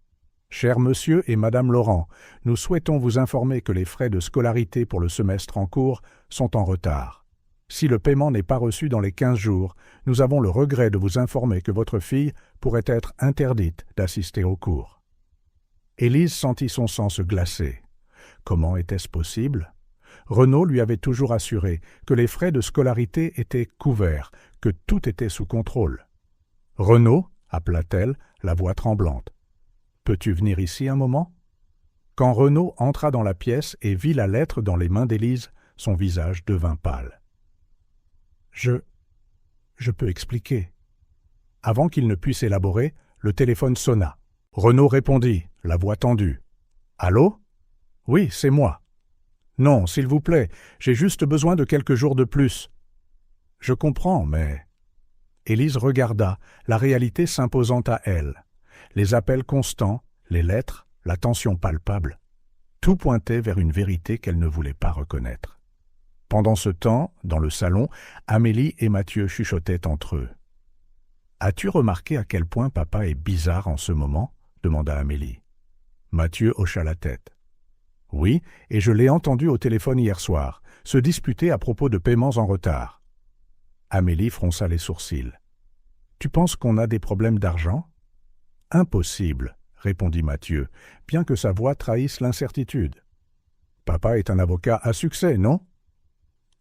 « Cher monsieur et madame Laurent, nous souhaitons vous informer que les frais de scolarité pour le semestre en cours sont en retard. Si le paiement n'est pas reçu dans les 15 jours, nous avons le regret de vous informer que votre fille pourrait être interdite d'assister aux cours. » Élise sentit son sang se glacer. Comment était-ce possible ? Renaud lui avait toujours assuré que les frais de scolarité étaient couverts, que tout était sous contrôle. « Renaud » appela-t-elle, la voix tremblante. « Peux-tu venir ici un moment ?» Quand Renaud entra dans la pièce et vit la lettre dans les mains d'Élise, son visage devint pâle. « Je peux expliquer. » Avant qu'il ne puisse élaborer, le téléphone sonna. Renaud répondit, la voix tendue. « Allô ? Oui, c'est moi. » « Non, s'il vous plaît, j'ai juste besoin de quelques jours de plus. »« Je comprends, mais... » Élise regarda, la réalité s'imposant à elle. Les appels constants, les lettres, la tension palpable. Tout pointait vers une vérité qu'elle ne voulait pas reconnaître. Pendant ce temps, dans le salon, Amélie et Mathieu chuchotaient entre eux. « As-tu remarqué à quel point papa est bizarre en ce moment ?» demanda Amélie. Mathieu hocha la tête. « Oui, et je l'ai entendu au téléphone hier soir, se disputer à propos de paiements en retard. » Amélie fronça les sourcils. « Tu penses qu'on a des problèmes d'argent ?»« Impossible, » répondit Mathieu, bien que sa voix trahisse l'incertitude. « Papa est un avocat à succès, non ?»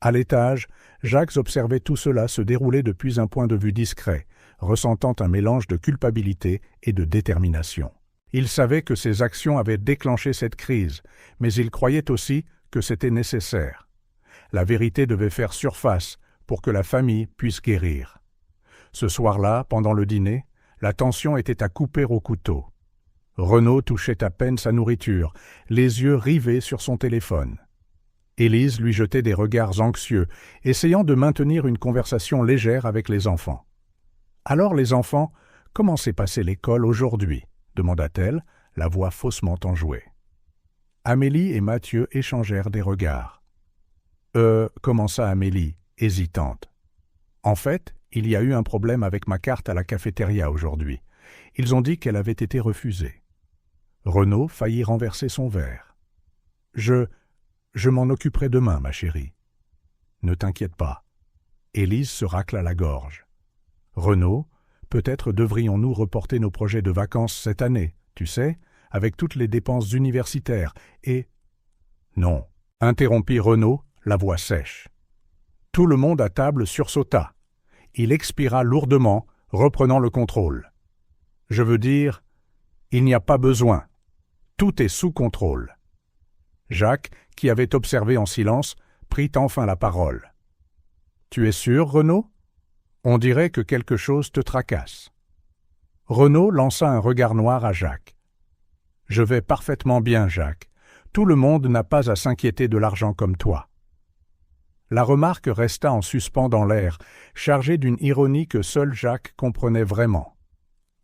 À l'étage, Jacques observait tout cela se dérouler depuis un point de vue discret, ressentant un mélange de culpabilité et de détermination. Il savait que ses actions avaient déclenché cette crise, mais il croyait aussi que c'était nécessaire. La vérité devait faire surface pour que la famille puisse guérir. Ce soir-là, pendant le dîner, la tension était à couper au couteau. Renaud touchait à peine sa nourriture, les yeux rivés sur son téléphone. Élise lui jetait des regards anxieux, essayant de maintenir une conversation légère avec les enfants. « Alors les enfants, comment s'est passée l'école aujourd'hui ?» demanda-t-elle, la voix faussement enjouée. Amélie et Mathieu échangèrent des regards. Commença Amélie, hésitante. En fait, il y a eu un problème avec ma carte à la cafétéria aujourd'hui. Ils ont dit qu'elle avait été refusée. Renaud faillit renverser son verre. Je m'en occuperai demain, ma chérie. Ne t'inquiète pas. Élise se racla la gorge. Renaud, peut-être devrions-nous reporter nos projets de vacances cette année, tu sais, avec toutes les dépenses universitaires et... Non, interrompit Renaud, la voix sèche. Tout le monde à table sursauta. Il expira lourdement, reprenant le contrôle. Je veux dire, il n'y a pas besoin. Tout est sous contrôle. Jacques, qui avait observé en silence, prit enfin la parole. « Tu es sûr, Renaud ? On dirait que quelque chose te tracasse. » Renaud lança un regard noir à Jacques. « Je vais parfaitement bien, Jacques. Tout le monde n'a pas à s'inquiéter de l'argent comme toi. » La remarque resta en suspens dans l'air, chargée d'une ironie que seul Jacques comprenait vraiment.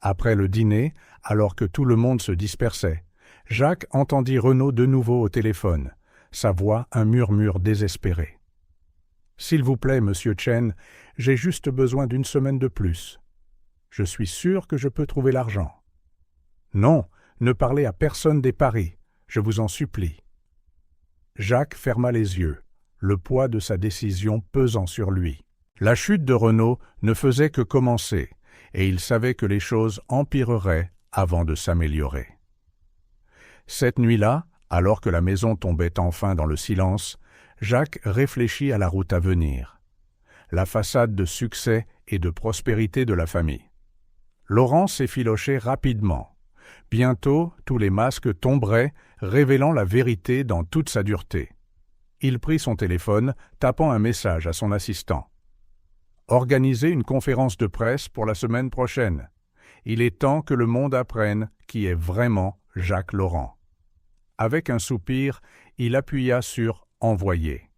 Après le dîner, alors que tout le monde se dispersait, Jacques entendit Renaud de nouveau au téléphone, sa voix un murmure désespéré. « S'il vous plaît, monsieur Chen, j'ai juste besoin d'une semaine de plus. Je suis sûr que je peux trouver l'argent. »« Non, ne parlez à personne des paris, je vous en supplie. » Jacques ferma les yeux, le poids de sa décision pesant sur lui. La chute de Renaud ne faisait que commencer, et il savait que les choses empireraient avant de s'améliorer. Cette nuit-là, alors que la maison tombait enfin dans le silence, Jacques réfléchit à la route à venir. La façade de succès et de prospérité de la famille. Laurent s'effilochait rapidement. Bientôt, tous les masques tomberaient, révélant la vérité dans toute sa dureté. Il prit son téléphone, tapant un message à son assistant. « Organisez une conférence de presse pour la semaine prochaine. Il est temps que le monde apprenne qui est vraiment Jacques Laurent. » Avec un soupir, il appuya sur « Envoyer ».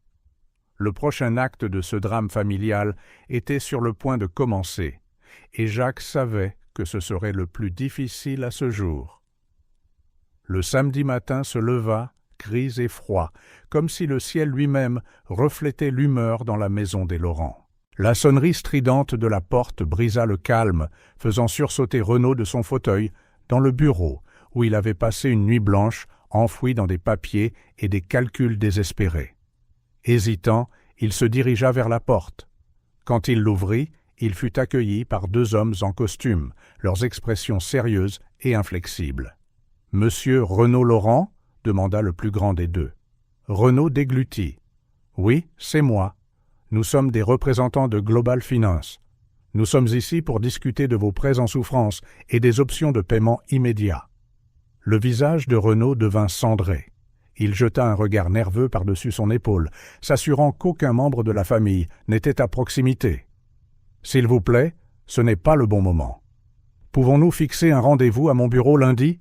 Le prochain acte de ce drame familial était sur le point de commencer, et Jacques savait que ce serait le plus difficile à ce jour. Le samedi matin se leva, gris et froid, comme si le ciel lui-même reflétait l'humeur dans la maison des Laurent. La sonnerie stridente de la porte brisa le calme, faisant sursauter Renaud de son fauteuil, dans le bureau, où il avait passé une nuit blanche, enfoui dans des papiers et des calculs désespérés. Hésitant, il se dirigea vers la porte. Quand il l'ouvrit, il fut accueilli par deux hommes en costume, leurs expressions sérieuses et inflexibles. « Monsieur Renaud Laurent ?» demanda le plus grand des deux. Renaud déglutit. « Oui, c'est moi. Nous sommes des représentants de Global Finance. Nous sommes ici pour discuter de vos prêts en souffrance et des options de paiement immédiat. » Le visage de Renaud devint cendré. Il jeta un regard nerveux par-dessus son épaule, s'assurant qu'aucun membre de la famille n'était à proximité. « S'il vous plaît, ce n'est pas le bon moment. Pouvons-nous fixer un rendez-vous à mon bureau lundi ?»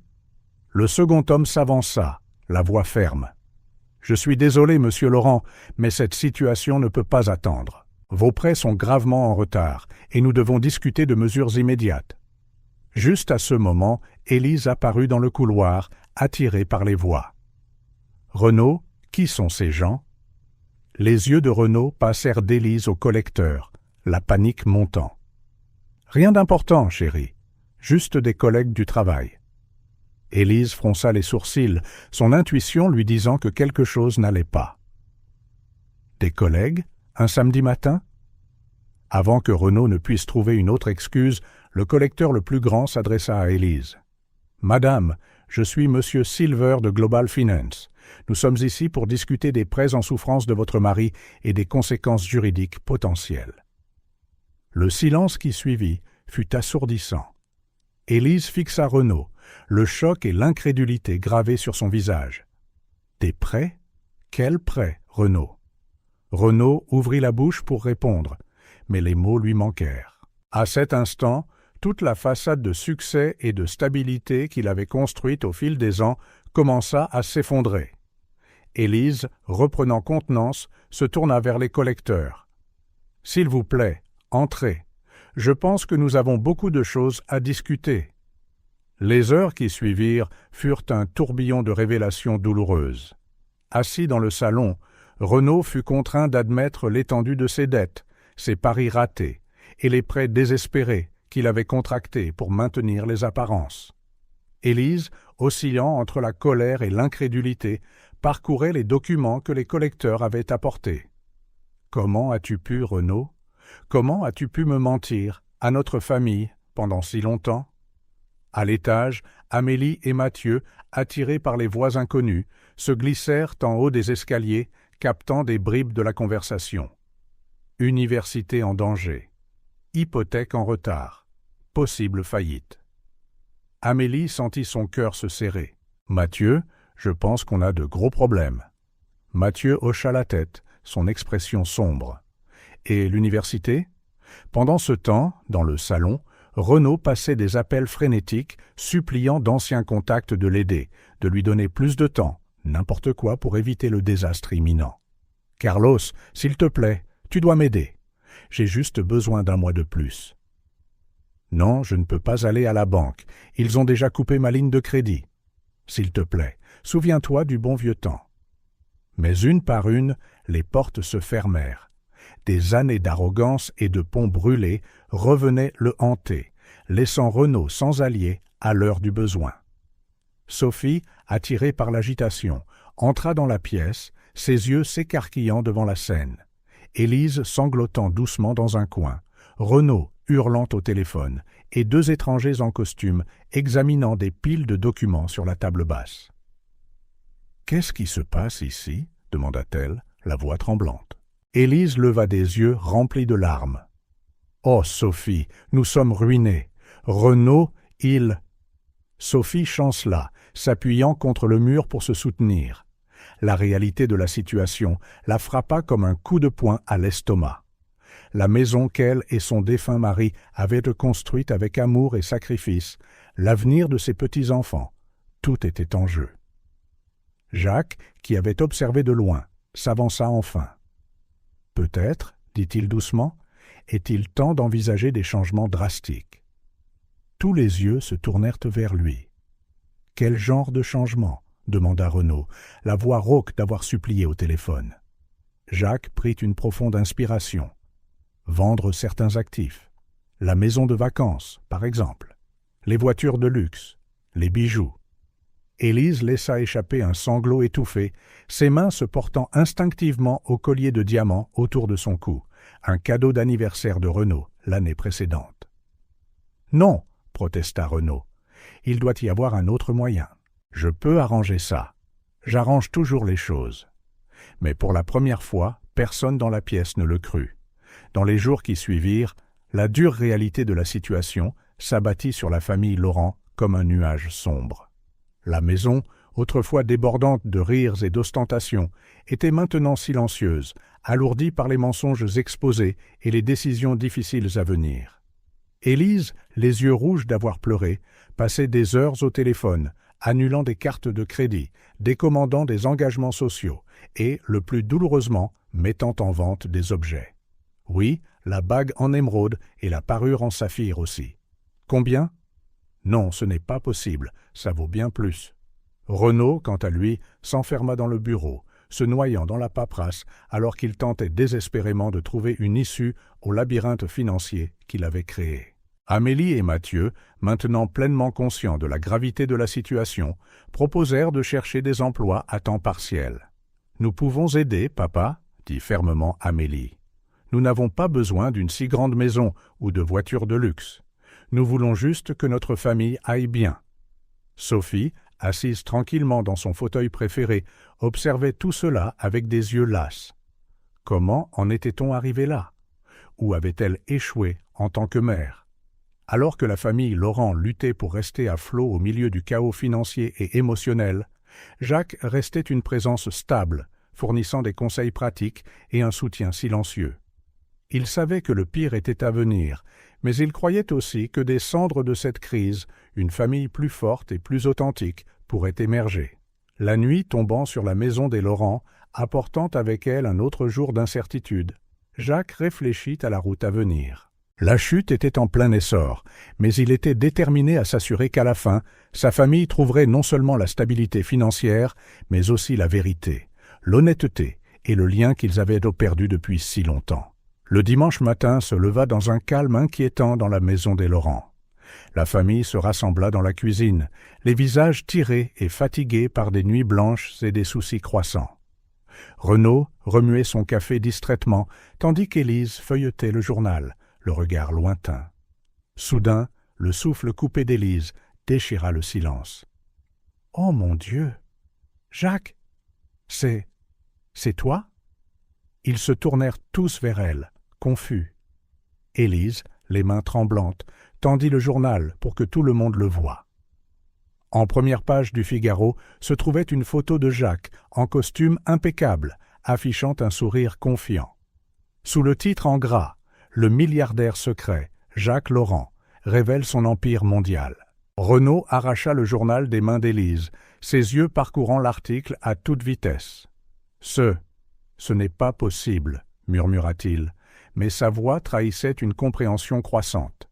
Le second homme s'avança, la voix ferme. « Je suis désolé, monsieur Laurent, mais cette situation ne peut pas attendre. Vos prêts sont gravement en retard et nous devons discuter de mesures immédiates. » Juste à ce moment, Élise apparut dans le couloir, attirée par les voix. « Renaud, qui sont ces gens ?» Les yeux de Renaud passèrent d'Élise au collecteur, la panique montant. « Rien d'important, chérie. Juste des collègues du travail. » Élise fronça les sourcils, son intuition lui disant que quelque chose n'allait pas. « Des collègues, un samedi matin ?» Avant que Renaud ne puisse trouver une autre excuse, le collecteur le plus grand s'adressa à Élise. « Madame, je suis monsieur Silver de Global Finance. Nous sommes ici pour discuter des prêts en souffrance de votre mari et des conséquences juridiques potentielles. » Le silence qui suivit fut assourdissant. Élise fixa Renaud, le choc et l'incrédulité gravés sur son visage. « Des prêts ? Quels prêts, Renaud ?» Renaud ouvrit la bouche pour répondre, mais les mots lui manquèrent. À cet instant, toute la façade de succès et de stabilité qu'il avait construite au fil des ans commença à s'effondrer. Élise, reprenant contenance, se tourna vers les collecteurs. « S'il vous plaît, entrez. Je pense que nous avons beaucoup de choses à discuter. » Les heures qui suivirent furent un tourbillon de révélations douloureuses. Assis dans le salon, Renaud fut contraint d'admettre l'étendue de ses dettes, ses paris ratés et les prêts désespérés qu'il avait contractés pour maintenir les apparences. Élise, oscillant entre la colère et l'incrédulité, parcourait les documents que les collecteurs avaient apportés. « Comment as-tu pu, Renaud ? Comment as-tu pu me mentir, à notre famille, pendant si longtemps ?» À l'étage, Amélie et Mathieu, attirés par les voix inconnues, se glissèrent en haut des escaliers, captant des bribes de la conversation. Université en danger. Hypothèque en retard. Possible faillite. Amélie sentit son cœur se serrer. « Mathieu, je pense qu'on a de gros problèmes. » Mathieu hocha la tête, son expression sombre. « Et l'université ?» Pendant ce temps, dans le salon, Renaud passait des appels frénétiques, suppliant d'anciens contacts de l'aider, de lui donner plus de temps, n'importe quoi pour éviter le désastre imminent. « Carlos, s'il te plaît, tu dois m'aider. J'ai juste besoin d'un mois de plus. »« Non, je ne peux pas aller à la banque. Ils ont déjà coupé ma ligne de crédit. S'il te plaît, souviens-toi du bon vieux temps. » Mais une par une, les portes se fermèrent. Des années d'arrogance et de ponts brûlés revenaient le hanter, laissant Renaud sans allié à l'heure du besoin. Sophie, attirée par l'agitation, entra dans la pièce, ses yeux s'écarquillant devant la scène. Élise sanglotant doucement dans un coin, Renaud hurlant au téléphone, et deux étrangers en costume examinant des piles de documents sur la table basse. « Qu'est-ce qui se passe ici ?» demanda-t-elle, la voix tremblante. Élise leva des yeux remplis de larmes. « Oh, Sophie, nous sommes ruinés. Renaud, il… » Sophie chancela, s'appuyant contre le mur pour se soutenir. La réalité de la situation la frappa comme un coup de poing à l'estomac. La maison qu'elle et son défunt mari avaient construite avec amour et sacrifice, l'avenir de ses petits-enfants, tout était en jeu. Jacques, qui avait observé de loin, s'avança enfin. « Peut-être, dit-il doucement, est-il temps d'envisager des changements drastiques. » Tous les yeux se tournèrent vers lui. Quel genre de changement ? Demanda Renaud, la voix rauque d'avoir supplié au téléphone. Jacques prit une profonde inspiration. Vendre certains actifs. La maison de vacances, par exemple. Les voitures de luxe. Les bijoux. Élise laissa échapper un sanglot étouffé, ses mains se portant instinctivement au collier de diamants autour de son cou, un cadeau d'anniversaire de Renaud l'année précédente. « Non, protesta Renaud, il doit y avoir un autre moyen. Je peux arranger ça. J'arrange toujours les choses. » Mais pour la première fois, personne dans la pièce ne le crut. Dans les jours qui suivirent, la dure réalité de la situation s'abattit sur la famille Laurent comme un nuage sombre. La maison, autrefois débordante de rires et d'ostentation, était maintenant silencieuse, alourdie par les mensonges exposés et les décisions difficiles à venir. Élise, les yeux rouges d'avoir pleuré, passait des heures au téléphone, annulant des cartes de crédit, décommandant des engagements sociaux et, le plus douloureusement, mettant en vente des objets. Oui, la bague en émeraude et la parure en saphir aussi. Combien ? Non, ce n'est pas possible, ça vaut bien plus. Renaud, quant à lui, s'enferma dans le bureau, se noyant dans la paperasse alors qu'il tentait désespérément de trouver une issue au labyrinthe financier qu'il avait créé. Amélie et Mathieu, maintenant pleinement conscients de la gravité de la situation, proposèrent de chercher des emplois à temps partiel. « Nous pouvons aider, papa, » dit fermement Amélie. « Nous n'avons pas besoin d'une si grande maison ou de voitures de luxe. Nous voulons juste que notre famille aille bien. » Sophie, assise tranquillement dans son fauteuil préféré, observait tout cela avec des yeux lasses. Comment en était-on arrivé là? Où avait-elle échoué en tant que mère? Alors que la famille Laurent luttait pour rester à flot au milieu du chaos financier et émotionnel, Jacques restait une présence stable, fournissant des conseils pratiques et un soutien silencieux. Il savait que le pire était à venir, mais il croyait aussi que des cendres de cette crise, une famille plus forte et plus authentique pourrait émerger. La nuit tombant sur la maison des Laurent, apportant avec elle un autre jour d'incertitude, Jacques réfléchit à la route à venir. La chute était en plein essor, mais il était déterminé à s'assurer qu'à la fin, sa famille trouverait non seulement la stabilité financière, mais aussi la vérité, l'honnêteté et le lien qu'ils avaient perdu depuis si longtemps. Le dimanche matin se leva dans un calme inquiétant dans la maison des Laurent. La famille se rassembla dans la cuisine, les visages tirés et fatigués par des nuits blanches et des soucis croissants. Renaud remuait son café distraitement, tandis qu'Élise feuilletait le journal, le regard lointain. Soudain, le souffle coupé d'Élise déchira le silence. « Oh mon Dieu! Jacques! C'est toi ?» Ils se tournèrent tous vers elle, confus. Élise, les mains tremblantes, tendit le journal pour que tout le monde le voie. En première page du Figaro se trouvait une photo de Jacques, en costume impeccable, affichant un sourire confiant. Sous le titre en gras, « Le milliardaire secret, Jacques Laurent, révèle son empire mondial ». Renaud arracha le journal des mains d'Élise, ses yeux parcourant l'article à toute vitesse. « Ce n'est pas possible, » murmura-t-il, mais sa voix trahissait une compréhension croissante.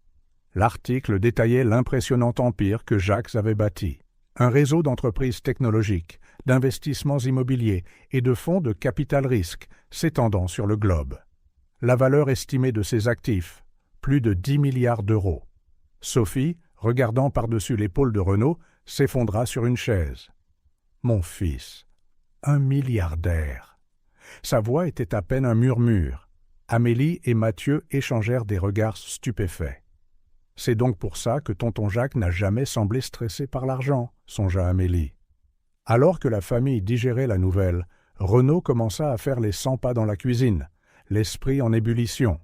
L'article détaillait l'impressionnant empire que Jacques avait bâti. Un réseau d'entreprises technologiques, d'investissements immobiliers et de fonds de capital-risque s'étendant sur le globe. La valeur estimée de ses actifs, plus de 10 milliards d'euros. Sophie, regardant par-dessus l'épaule de Renaud, s'effondra sur une chaise. « Mon fils, un milliardaire !» Sa voix était à peine un murmure. Amélie et Mathieu échangèrent des regards stupéfaits. « C'est donc pour ça que tonton Jacques n'a jamais semblé stressé par l'argent, » songea Amélie. Alors que la famille digérait la nouvelle, Renaud commença à faire les 100 pas dans la cuisine, l'esprit en ébullition.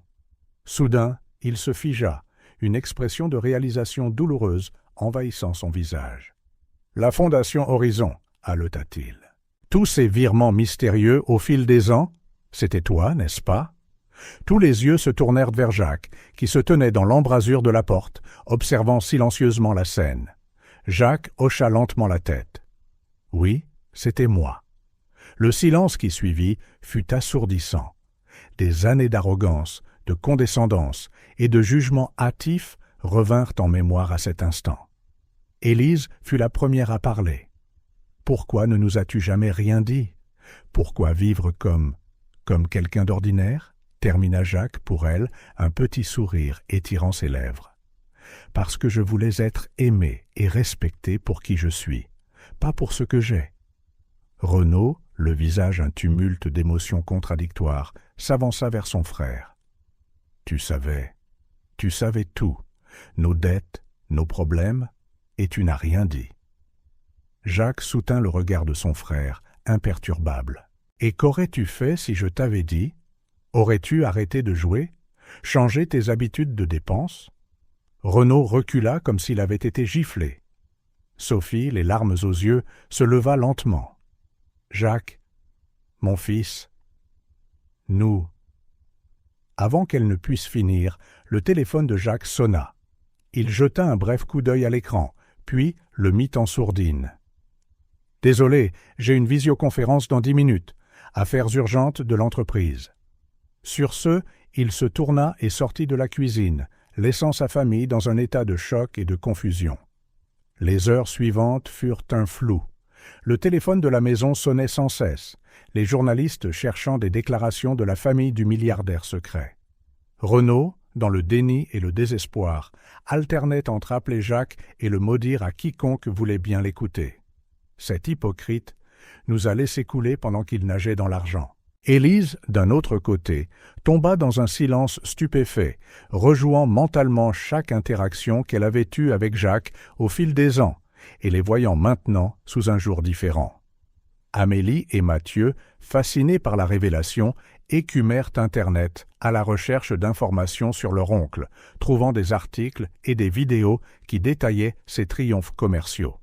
Soudain, il se figea, une expression de réalisation douloureuse envahissant son visage. « La Fondation Horizon » haleta-t-il. « Tous ces virements mystérieux au fil des ans, c'était toi, n'est-ce pas ?» Tous les yeux se tournèrent vers Jacques, qui se tenait dans l'embrasure de la porte, observant silencieusement la scène. Jacques hocha lentement la tête. « Oui, c'était moi. » Le silence qui suivit fut assourdissant. Des années d'arrogance, de condescendance et de jugement hâtif revinrent en mémoire à cet instant. Élise fut la première à parler. « Pourquoi ne nous as-tu jamais rien dit? Pourquoi vivre comme quelqu'un d'ordinaire ?» termina Jacques pour elle, un petit sourire étirant ses lèvres. « Parce que je voulais être aimé et respecté pour qui je suis, pas pour ce que j'ai. » Renaud, le visage un tumulte d'émotions contradictoires, s'avança vers son frère. « Tu savais tout, nos dettes, nos problèmes, et tu n'as rien dit. » Jacques soutint le regard de son frère, imperturbable. « Et qu'aurais-tu fait si je t'avais dit? Aurais-tu arrêté de jouer? Changé tes habitudes de dépenses ?» Renaud recula comme s'il avait été giflé. Sophie, les larmes aux yeux, se leva lentement. « Jacques, mon fils, nous... » Avant qu'elle ne puisse finir, le téléphone de Jacques sonna. Il jeta un bref coup d'œil à l'écran, puis le mit en sourdine. « Désolé, j'ai une visioconférence dans 10 minutes. Affaires urgentes de l'entreprise. » Sur ce, il se tourna et sortit de la cuisine, laissant sa famille dans un état de choc et de confusion. Les heures suivantes furent un flou. Le téléphone de la maison sonnait sans cesse, les journalistes cherchant des déclarations de la famille du milliardaire secret. Renaud, dans le déni et le désespoir, alternait entre appeler Jacques et le maudire à quiconque voulait bien l'écouter. Cet hypocrite nous a laissé couler pendant qu'il nageait dans l'argent. Élise, d'un autre côté, tomba dans un silence stupéfait, rejouant mentalement chaque interaction qu'elle avait eue avec Jacques au fil des ans, et les voyant maintenant sous un jour différent. Amélie et Mathieu, fascinés par la révélation, écumèrent Internet à la recherche d'informations sur leur oncle, trouvant des articles et des vidéos qui détaillaient ses triomphes commerciaux.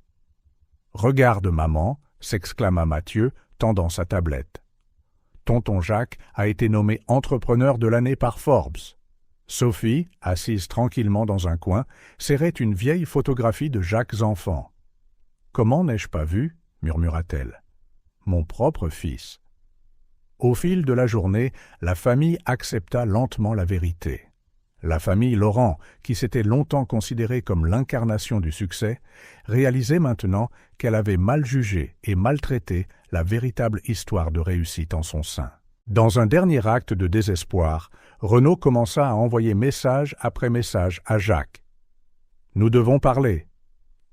« Regarde, maman !» s'exclama Mathieu, tendant sa tablette. Tonton Jacques a été nommé entrepreneur de l'année par Forbes. Sophie, assise tranquillement dans un coin, serrait une vieille photographie de Jacques enfant. « Comment n'ai-je pas vu ?» murmura-t-elle. « Mon propre fils. » Au fil de la journée, la famille accepta lentement la vérité. La famille Laurent, qui s'était longtemps considérée comme l'incarnation du succès, réalisait maintenant qu'elle avait mal jugé et maltraité la véritable histoire de réussite en son sein. Dans un dernier acte de désespoir, Renaud commença à envoyer message après message à Jacques. « Nous devons parler.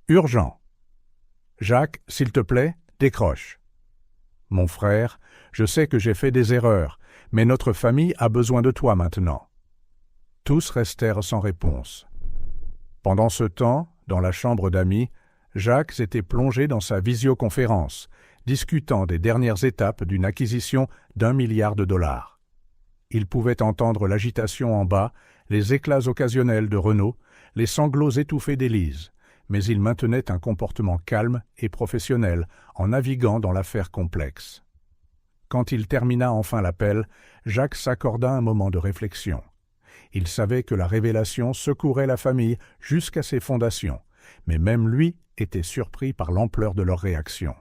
Urgent. Jacques, s'il te plaît, décroche. Mon frère, je sais que j'ai fait des erreurs, mais notre famille a besoin de toi maintenant. » Tous restèrent sans réponse. Pendant ce temps, dans la chambre d'amis, Jacques s'était plongé dans sa visioconférence, discutant des dernières étapes d'une acquisition d'1 milliard de dollars. Il pouvait entendre l'agitation en bas, les éclats occasionnels de Renaud, les sanglots étouffés d'Élise, mais il maintenait un comportement calme et professionnel en naviguant dans l'affaire complexe. Quand il termina enfin l'appel, Jacques s'accorda un moment de réflexion. Il savait que la révélation secourait la famille jusqu'à ses fondations, mais même lui était surpris par l'ampleur de leur réaction.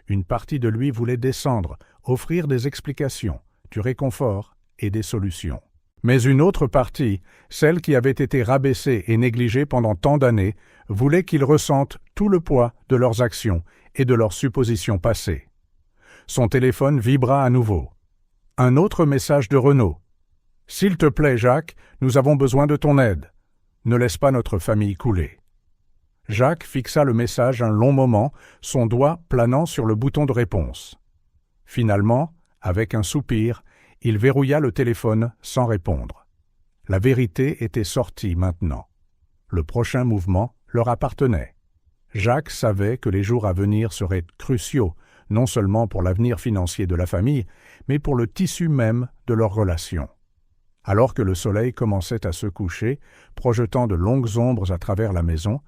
Une partie de lui voulait descendre, offrir des explications, du réconfort et des solutions. Mais une autre partie, celle qui avait été rabaissée et négligée pendant tant d'années, voulait qu'ils ressentent tout le poids de leurs actions et de leurs suppositions passées. Son téléphone vibra à nouveau. Un autre message de Renaud. « S'il te plaît, Jacques, nous avons besoin de ton aide. Ne laisse pas notre famille couler. » Jacques fixa le message un long moment, son doigt planant sur le bouton de réponse. Finalement, avec un soupir, il verrouilla le téléphone sans répondre. La vérité était sortie maintenant. Le prochain mouvement leur appartenait. Jacques savait que les jours à venir seraient cruciaux, non seulement pour l'avenir financier de la famille, mais pour le tissu même de leur relation. Alors que le soleil commençait à se coucher, projetant de longues ombres à travers la maison,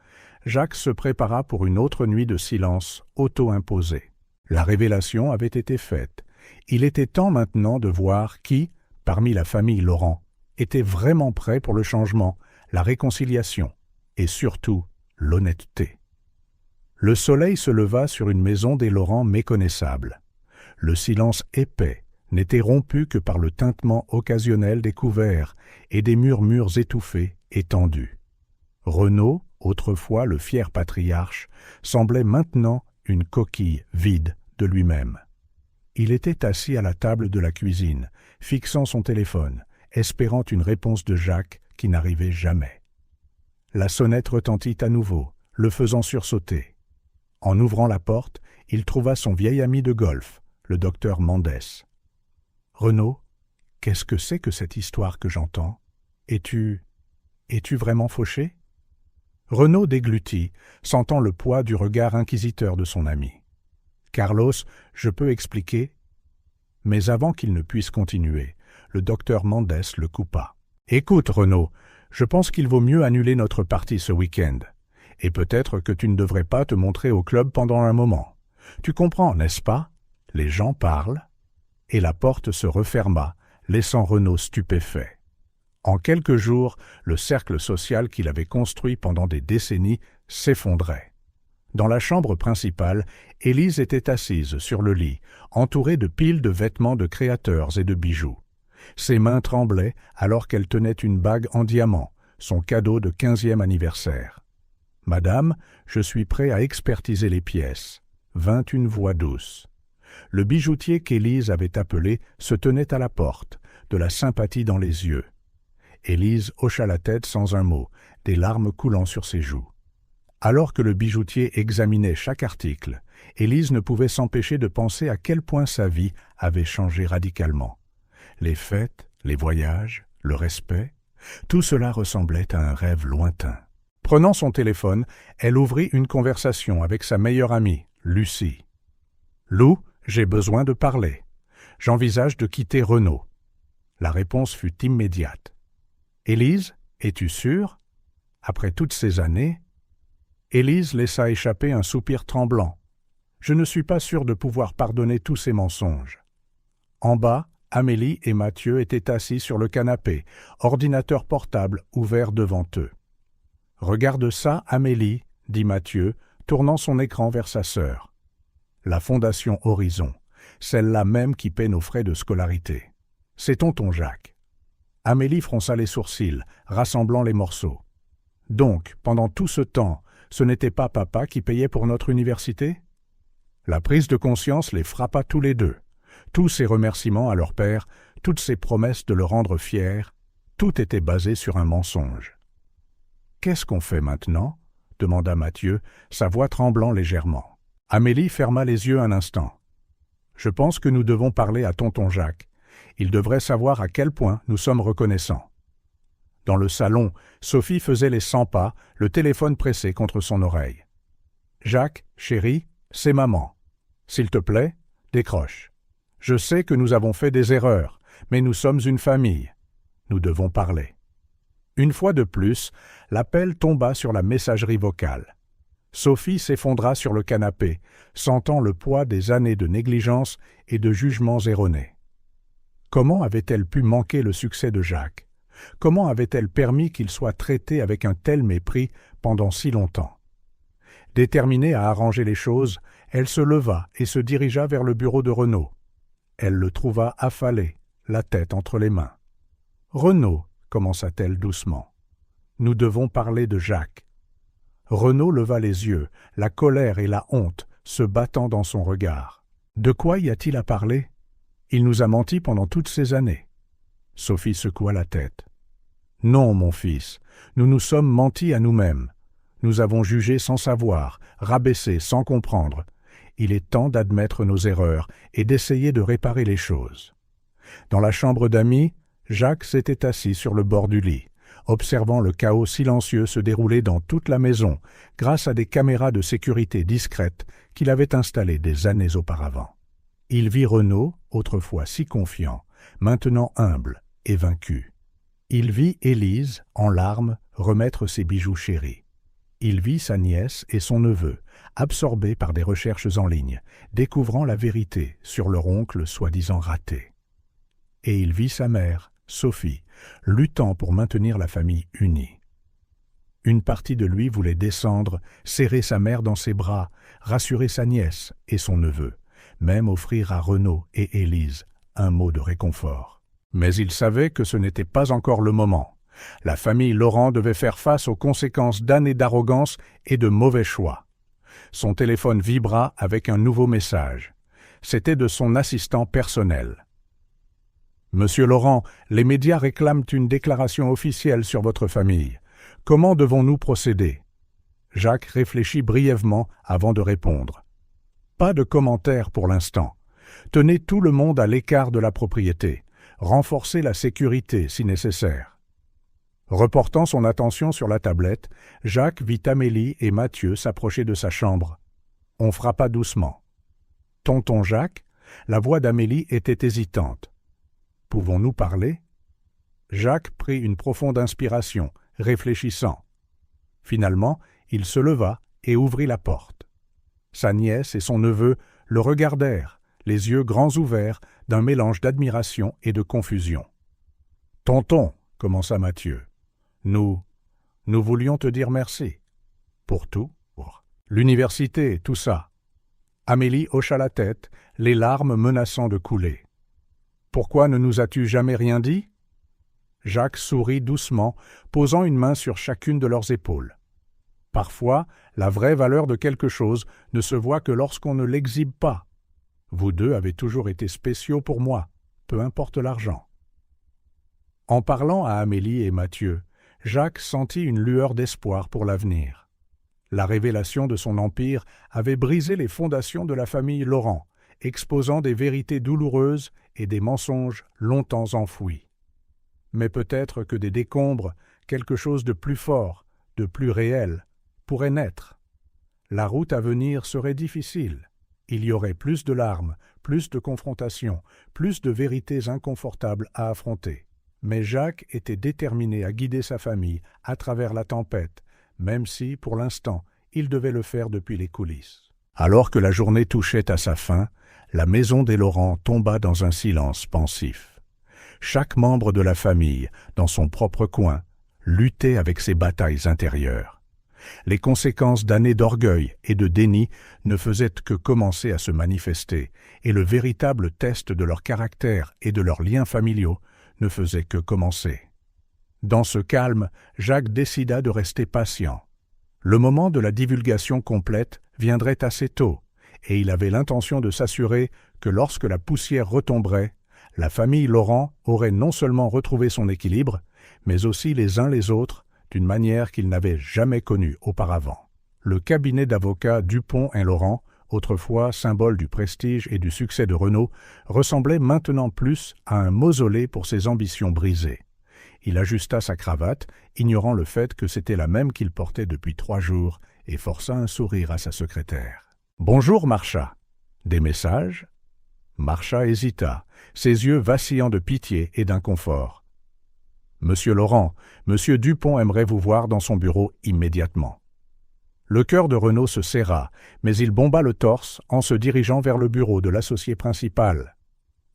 Jacques se prépara pour une autre nuit de silence auto-imposée. La révélation avait été faite. Il était temps maintenant de voir qui, parmi la famille Laurent, était vraiment prêt pour le changement, la réconciliation et surtout l'honnêteté. Le soleil se leva sur une maison des Laurent méconnaissable. Le silence épais n'était rompu que par le tintement occasionnel des couverts et des murmures étouffés et tendus. Renaud, autrefois le fier patriarche, semblait maintenant une coquille vide de lui-même. Il était assis à la table de la cuisine, fixant son téléphone, espérant une réponse de Jacques qui n'arrivait jamais. La sonnette retentit à nouveau, le faisant sursauter. En ouvrant la porte, il trouva son vieil ami de golf, le docteur Mandès. « Renaud, qu'est-ce que c'est que cette histoire que j'entends? Es-tu vraiment fauché ?» Renaud déglutit, sentant le poids du regard inquisiteur de son ami. « Carlos, je peux expliquer ?» Mais avant qu'il ne puisse continuer, le docteur Mandès le coupa. « Écoute, Renaud, je pense qu'il vaut mieux annuler notre partie ce week-end. Et peut-être que tu ne devrais pas te montrer au club pendant un moment. Tu comprends, n'est-ce pas? Les gens parlent. » Et la porte se referma, laissant Renaud stupéfait. En quelques jours, le cercle social qu'il avait construit pendant des décennies s'effondrait. Dans la chambre principale, Élise était assise sur le lit, entourée de piles de vêtements de créateurs et de bijoux. Ses mains tremblaient alors qu'elle tenait une bague en diamant, son cadeau de 15e anniversaire. « Madame, je suis prêt à expertiser les pièces. » vint une voix douce. Le bijoutier qu'Élise avait appelé se tenait à la porte, de la sympathie dans les yeux. Élise hocha la tête sans un mot, des larmes coulant sur ses joues. Alors que le bijoutier examinait chaque article, Élise ne pouvait s'empêcher de penser à quel point sa vie avait changé radicalement. Les fêtes, les voyages, le respect, tout cela ressemblait à un rêve lointain. Prenant son téléphone, elle ouvrit une conversation avec sa meilleure amie, Lucie. « Lou, j'ai besoin de parler. J'envisage de quitter Renaud. » La réponse fut immédiate. « Élise, es-tu sûre? Après toutes ces années… » Élise laissa échapper un soupir tremblant. « Je ne suis pas sûre de pouvoir pardonner tous ces mensonges. » En bas, Amélie et Mathieu étaient assis sur le canapé, ordinateur portable ouvert devant eux. « Regarde ça, Amélie, » dit Mathieu, tournant son écran vers sa sœur. « La Fondation Horizon, celle-là même qui paie nos frais de scolarité. C'est tonton Jacques. » Amélie fronça les sourcils, rassemblant les morceaux. « Donc, pendant tout ce temps, ce n'était pas papa qui payait pour notre université ?» La prise de conscience les frappa tous les deux. Tous ces remerciements à leur père, toutes ces promesses de le rendre fier, tout était basé sur un mensonge. « Qu'est-ce qu'on fait maintenant ?» demanda Mathieu, sa voix tremblant légèrement. Amélie ferma les yeux un instant. « Je pense que nous devons parler à tonton Jacques. Il devrait savoir à quel point nous sommes reconnaissants. » Dans le salon, Sophie faisait les 100 pas, le téléphone pressé contre son oreille. « Jacques, chérie, c'est maman. S'il te plaît, décroche. Je sais que nous avons fait des erreurs, mais nous sommes une famille. Nous devons parler. » Une fois de plus, l'appel tomba sur la messagerie vocale. Sophie s'effondra sur le canapé, sentant le poids des années de négligence et de jugements erronés. Comment avait-elle pu manquer le succès de Jacques? Comment avait-elle permis qu'il soit traité avec un tel mépris pendant si longtemps? Déterminée à arranger les choses, elle se leva et se dirigea vers le bureau de Renaud. Elle le trouva affalé, la tête entre les mains. « Renaud, » commença-t-elle doucement, « nous devons parler de Jacques. » Renaud leva les yeux, la colère et la honte se battant dans son regard. « De quoi y a-t-il à parler? Il nous a menti pendant toutes ces années. » Sophie secoua la tête. « Non, mon fils, nous nous sommes mentis à nous-mêmes. Nous avons jugé sans savoir, rabaissé sans comprendre. Il est temps d'admettre nos erreurs et d'essayer de réparer les choses. » Dans la chambre d'amis, Jacques s'était assis sur le bord du lit, observant le chaos silencieux se dérouler dans toute la maison grâce à des caméras de sécurité discrètes qu'il avait installées des années auparavant. Il vit Renaud, autrefois si confiant, maintenant humble et vaincu. Il vit Élise, en larmes, remettre ses bijoux chéris. Il vit sa nièce et son neveu, absorbés par des recherches en ligne, découvrant la vérité sur leur oncle soi-disant raté. Et il vit sa mère, Sophie, luttant pour maintenir la famille unie. Une partie de lui voulait descendre, serrer sa mère dans ses bras, rassurer sa nièce et son neveu, même offrir à Renaud et Élise un mot de réconfort. Mais il savait que ce n'était pas encore le moment. La famille Laurent devait faire face aux conséquences d'années d'arrogance et de mauvais choix. Son téléphone vibra avec un nouveau message. C'était de son assistant personnel. « Monsieur Laurent, les médias réclament une déclaration officielle sur votre famille. Comment devons-nous procéder ?» Jacques réfléchit brièvement avant de répondre. « Pas de commentaires pour l'instant. Tenez tout le monde à l'écart de la propriété. Renforcez la sécurité si nécessaire. » Reportant son attention sur la tablette, Jacques vit Amélie et Mathieu s'approcher de sa chambre. On frappa doucement. « Tonton Jacques ?» La voix d'Amélie était hésitante. « Pouvons-nous parler ?» Jacques prit une profonde inspiration, réfléchissant. Finalement, il se leva et ouvrit la porte. Sa nièce et son neveu le regardèrent, les yeux grands ouverts, d'un mélange d'admiration et de confusion. « Tonton, » commença Mathieu, « nous voulions te dire merci. » « Pour tout, pour l'université, tout ça. » Amélie hocha la tête, les larmes menaçant de couler. « Pourquoi ne nous as-tu jamais rien dit ?» Jacques sourit doucement, posant une main sur chacune de leurs épaules. Parfois, la vraie valeur de quelque chose ne se voit que lorsqu'on ne l'exhibe pas. Vous deux avez toujours été spéciaux pour moi, peu importe l'argent. En parlant à Amélie et Mathieu, Jacques sentit une lueur d'espoir pour l'avenir. La révélation de son empire avait brisé les fondations de la famille Laurent, exposant des vérités douloureuses et des mensonges longtemps enfouis. Mais peut-être que des décombres, quelque chose de plus fort, de plus réel, pourrait naître. La route à venir serait difficile. Il y aurait plus de larmes, plus de confrontations, plus de vérités inconfortables à affronter. Mais Jacques était déterminé à guider sa famille à travers la tempête, même si, pour l'instant, il devait le faire depuis les coulisses. Alors que la journée touchait à sa fin, la maison des Laurent tomba dans un silence pensif. Chaque membre de la famille, dans son propre coin, luttait avec ses batailles intérieures. Les conséquences d'années d'orgueil et de déni ne faisaient que commencer à se manifester, et le véritable test de leur caractère et de leurs liens familiaux ne faisait que commencer. Dans ce calme, Jacques décida de rester patient. Le moment de la divulgation complète viendrait assez tôt, et il avait l'intention de s'assurer que lorsque la poussière retomberait, la famille Laurent aurait non seulement retrouvé son équilibre, mais aussi les uns les autres d'une manière qu'ils n'avaient jamais connue auparavant. Le cabinet d'avocats Dupont & Laurent, autrefois symbole du prestige et du succès de Renault, ressemblait maintenant plus à un mausolée pour ses ambitions brisées. Il ajusta sa cravate, ignorant le fait que c'était la même qu'il portait depuis 3 jours, et força un sourire à sa secrétaire. « Bonjour, Marcha. » Des messages ? Marcha hésita, ses yeux vacillant de pitié et d'inconfort. « Monsieur Laurent, Monsieur Dupont aimerait vous voir dans son bureau immédiatement. » Le cœur de Renaud se serra, mais il bomba le torse en se dirigeant vers le bureau de l'associé principal.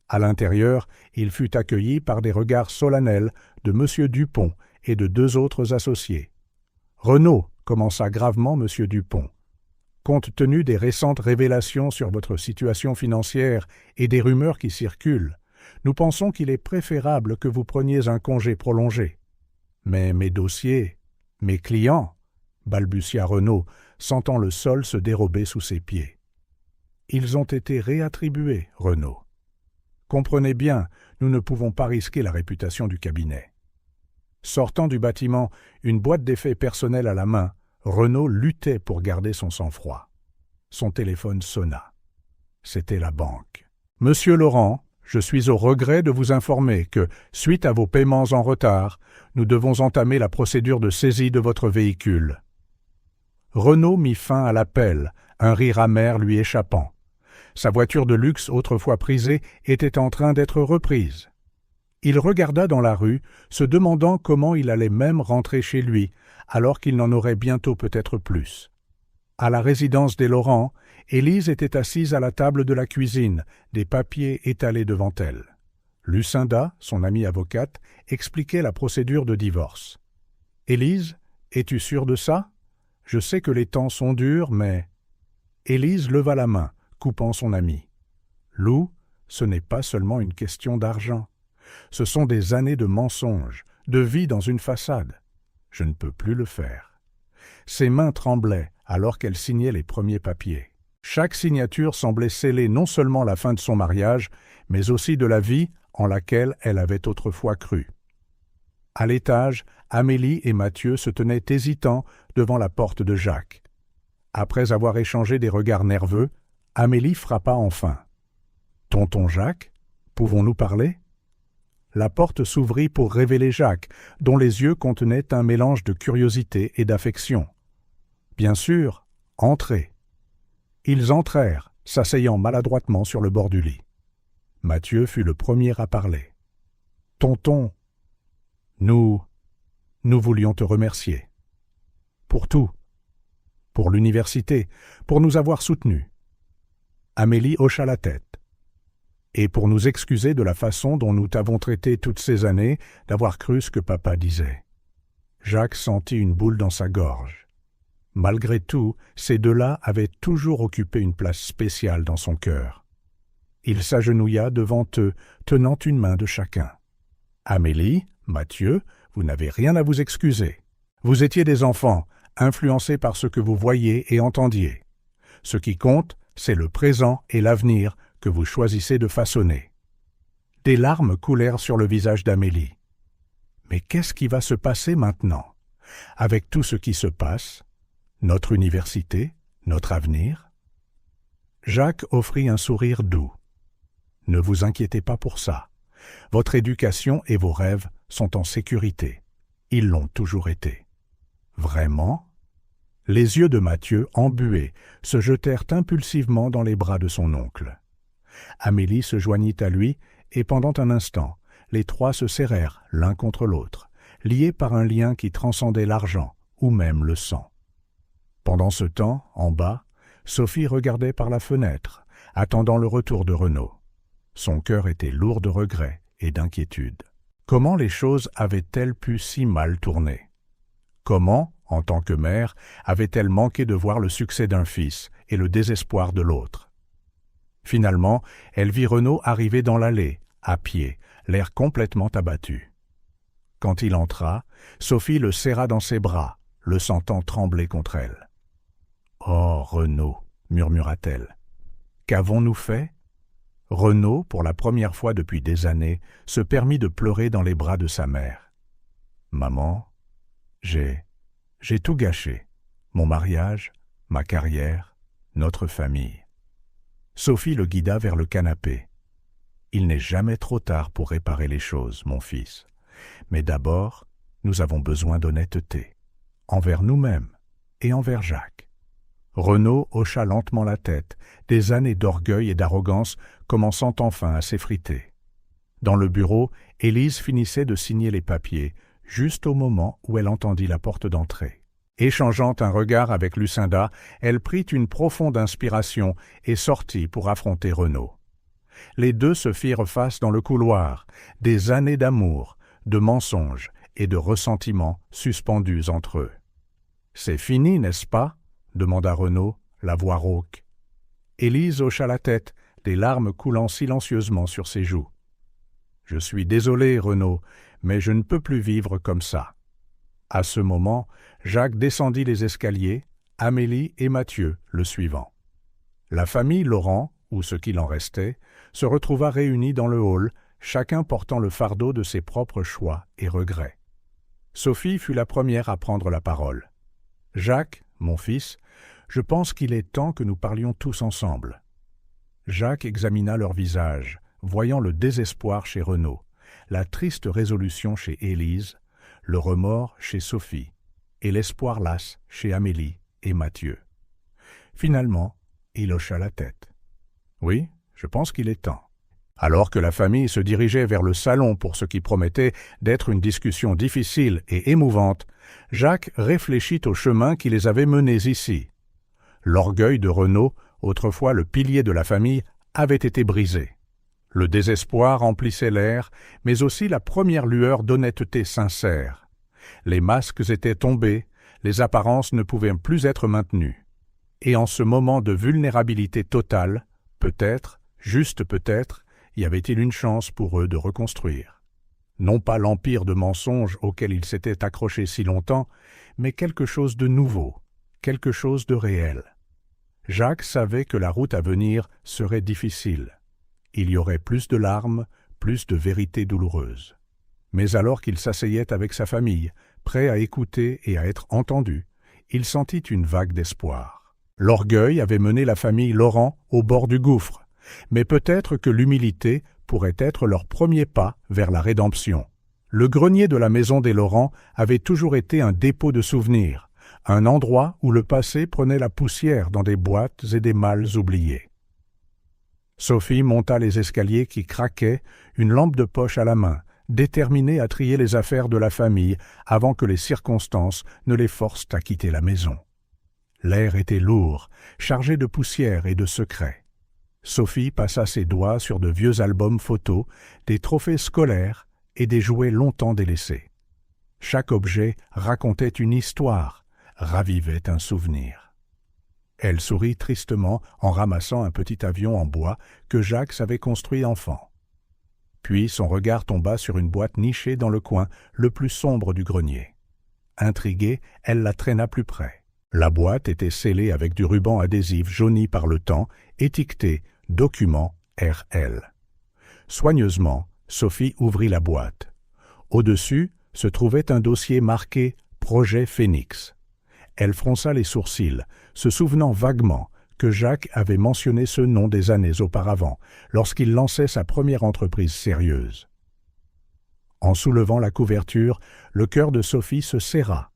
À l'intérieur, il fut accueilli par des regards solennels de Monsieur Dupont et de 2 autres associés. « Renaud, » commença gravement Monsieur Dupont, « compte tenu des récentes révélations sur votre situation financière et des rumeurs qui circulent, nous pensons qu'il est préférable que vous preniez un congé prolongé. »« Mais mes dossiers, mes clients » balbutia Renaud, sentant le sol se dérober sous ses pieds. « Ils ont été réattribués, Renaud. Comprenez bien, nous ne pouvons pas risquer la réputation du cabinet. » Sortant du bâtiment, une boîte d'effets personnelle à la main, Renaud luttait pour garder son sang-froid. Son téléphone sonna. C'était la banque. « Monsieur Laurent, je suis au regret de vous informer que, suite à vos paiements en retard, nous devons entamer la procédure de saisie de votre véhicule. » Renaud mit fin à l'appel, un rire amer lui échappant. Sa voiture de luxe autrefois prisée était en train d'être reprise. Il regarda dans la rue, se demandant comment il allait même rentrer chez lui, alors qu'il n'en aurait bientôt peut-être plus. À la résidence des Laurent, Élise était assise à la table de la cuisine, des papiers étalés devant elle. Lucinda, son amie avocate, expliquait la procédure de divorce. « Élise, es-tu sûre de ça ? Je sais que les temps sont durs, mais… » Élise leva la main, coupant son amie. « Lou, ce n'est pas seulement une question d'argent. Ce sont des années de mensonges, de vie dans une façade. Je ne peux plus le faire. Ses mains tremblaient alors qu'elle signait les premiers papiers. Chaque signature semblait sceller non seulement la fin de son mariage, mais aussi de la vie en laquelle elle avait autrefois cru. À l'étage, Amélie et Mathieu se tenaient hésitants devant la porte de Jacques. Après avoir échangé des regards nerveux, Amélie frappa enfin. « Tonton Jacques, pouvons-nous parler ?» La porte s'ouvrit pour révéler Jacques, dont les yeux contenaient un mélange de curiosité et d'affection. « Bien sûr, entrez. » Ils entrèrent, s'asseyant maladroitement sur le bord du lit. Mathieu fut le premier à parler. « Tonton, nous voulions te remercier. Pour tout. Pour l'université, pour nous avoir soutenus. » Amélie hocha la tête. « Et pour nous excuser de la façon dont nous t'avons traité toutes ces années, d'avoir cru ce que papa disait. » Jacques sentit une boule dans sa gorge. Malgré tout, ces deux-là avaient toujours occupé une place spéciale dans son cœur. Il s'agenouilla devant eux, tenant une main de chacun. « Amélie, Mathieu, vous n'avez rien à vous excuser. Vous étiez des enfants, influencés par ce que vous voyiez et entendiez. Ce qui compte, c'est le présent et l'avenir que vous choisissez de façonner. » Des larmes coulèrent sur le visage d'Amélie. Mais qu'est-ce qui va se passer maintenant? Avec tout ce qui se passe, notre université, notre avenir? Jacques offrit un sourire doux. « Ne vous inquiétez pas pour ça. Votre éducation et vos rêves sont en sécurité. Ils l'ont toujours été. » « Vraiment ?» Les yeux de Mathieu, embués, se jetèrent impulsivement dans les bras de son oncle. Amélie se joignit à lui, et pendant un instant, les trois se serrèrent l'un contre l'autre, liés par un lien qui transcendait l'argent ou même le sang. Pendant ce temps, en bas, Sophie regardait par la fenêtre, attendant le retour de Renaud. Son cœur était lourd de regrets et d'inquiétude. Comment les choses avaient-elles pu si mal tourner? Comment, en tant que mère, avait-elle manqué de voir le succès d'un fils et le désespoir de l'autre? Finalement, elle vit Renaud arriver dans l'allée, à pied, l'air complètement abattu. Quand il entra, Sophie le serra dans ses bras, le sentant trembler contre elle. « Oh, Renaud !» murmura-t-elle. « Qu'avons-nous fait ?» Renaud, pour la première fois depuis des années, se permit de pleurer dans les bras de sa mère. « Maman, j'ai tout gâché, mon mariage, ma carrière, notre famille. » Sophie le guida vers le canapé. « Il n'est jamais trop tard pour réparer les choses, mon fils. Mais d'abord, nous avons besoin d'honnêteté, envers nous-mêmes et envers Jacques. » Renaud hocha lentement la tête, des années d'orgueil et d'arrogance commençant enfin à s'effriter. Dans le bureau, Élise finissait de signer les papiers, juste au moment où elle entendit la porte d'entrée. Échangeant un regard avec Lucinda, elle prit une profonde inspiration et sortit pour affronter Renaud. Les deux se firent face dans le couloir, des années d'amour, de mensonges et de ressentiments suspendus entre eux. « C'est fini, n'est-ce pas ?» demanda Renaud, la voix rauque. Élise hocha la tête, des larmes coulant silencieusement sur ses joues. « Je suis désolé, Renaud, mais je ne peux plus vivre comme ça. » À ce moment, Jacques descendit les escaliers, Amélie et Mathieu le suivant. La famille Laurent, ou ce qu'il en restait, se retrouva réunie dans le hall, chacun portant le fardeau de ses propres choix et regrets. Sophie fut la première à prendre la parole. « Jacques, mon fils, je pense qu'il est temps que nous parlions tous ensemble. » Jacques examina leur visage, voyant le désespoir chez Renaud, la triste résolution chez Élise, le remords chez Sophie, et l'espoir las chez Amélie et Mathieu. Finalement, il hocha la tête. « Oui, je pense qu'il est temps. » Alors que la famille se dirigeait vers le salon pour ce qui promettait d'être une discussion difficile et émouvante, Jacques réfléchit au chemin qui les avait menés ici. L'orgueil de Renaud, autrefois le pilier de la famille, avait été brisé. Le désespoir remplissait l'air, mais aussi la première lueur d'honnêteté sincère. Les masques étaient tombés, les apparences ne pouvaient plus être maintenues. Et en ce moment de vulnérabilité totale, peut-être, juste peut-être, y avait-il une chance pour eux de reconstruire. Non pas l'empire de mensonges auquel il s'était accroché si longtemps, mais quelque chose de nouveau, quelque chose de réel. Jacques savait que la route à venir serait difficile. Il y aurait plus de larmes, plus de vérités douloureuses. Mais alors qu'il s'asseyait avec sa famille, prêt à écouter et à être entendu, il sentit une vague d'espoir. L'orgueil avait mené la famille Laurent au bord du gouffre, mais peut-être que l'humilité pourrait être leur premier pas vers la rédemption. Le grenier de la maison des Laurent avait toujours été un dépôt de souvenirs, un endroit où le passé prenait la poussière dans des boîtes et des malles oubliés. Sophie monta les escaliers qui craquaient, une lampe de poche à la main, déterminée à trier les affaires de la famille avant que les circonstances ne les forcent à quitter la maison. L'air était lourd, chargé de poussière et de secrets. Sophie passa ses doigts sur de vieux albums photos, des trophées scolaires et des jouets longtemps délaissés. Chaque objet racontait une histoire, ravivait un souvenir. Elle sourit tristement en ramassant un petit avion en bois que Jacques avait construit enfant. Puis son regard tomba sur une boîte nichée dans le coin le plus sombre du grenier. Intriguée, elle la traîna plus près. La boîte était scellée avec du ruban adhésif jauni par le temps, étiqueté « Document RL ». Soigneusement, Sophie ouvrit la boîte. Au-dessus se trouvait un dossier marqué « Projet Phénix ». Elle fronça les sourcils, se souvenant vaguement que Jacques avait mentionné ce nom des années auparavant, lorsqu'il lançait sa première entreprise sérieuse. En soulevant la couverture, le cœur de Sophie se serra.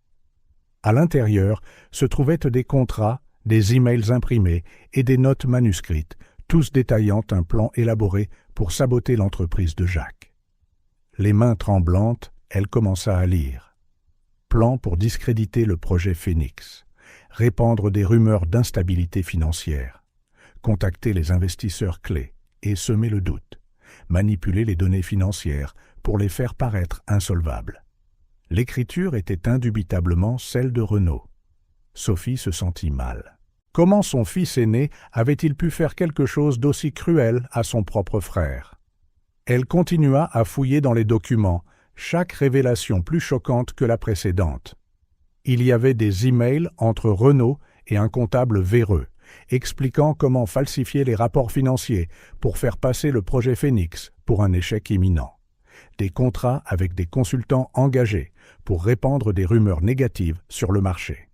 À l'intérieur se trouvaient des contrats, des emails imprimés et des notes manuscrites, tous détaillant un plan élaboré pour saboter l'entreprise de Jacques. Les mains tremblantes, elle commença à lire. Plan pour discréditer le projet Phénix, répandre des rumeurs d'instabilité financière, contacter les investisseurs clés et semer le doute, manipuler les données financières pour les faire paraître insolvables. L'écriture était indubitablement celle de Renaud. Sophie se sentit mal. Comment son fils aîné avait-il pu faire quelque chose d'aussi cruel à son propre frère? Elle continua à fouiller dans les documents, chaque révélation plus choquante que la précédente. Il y avait des emails entre Renaud et un comptable véreux, expliquant comment falsifier les rapports financiers pour faire passer le projet Phénix pour un échec imminent. Des contrats avec des consultants engagés pour répandre des rumeurs négatives sur le marché.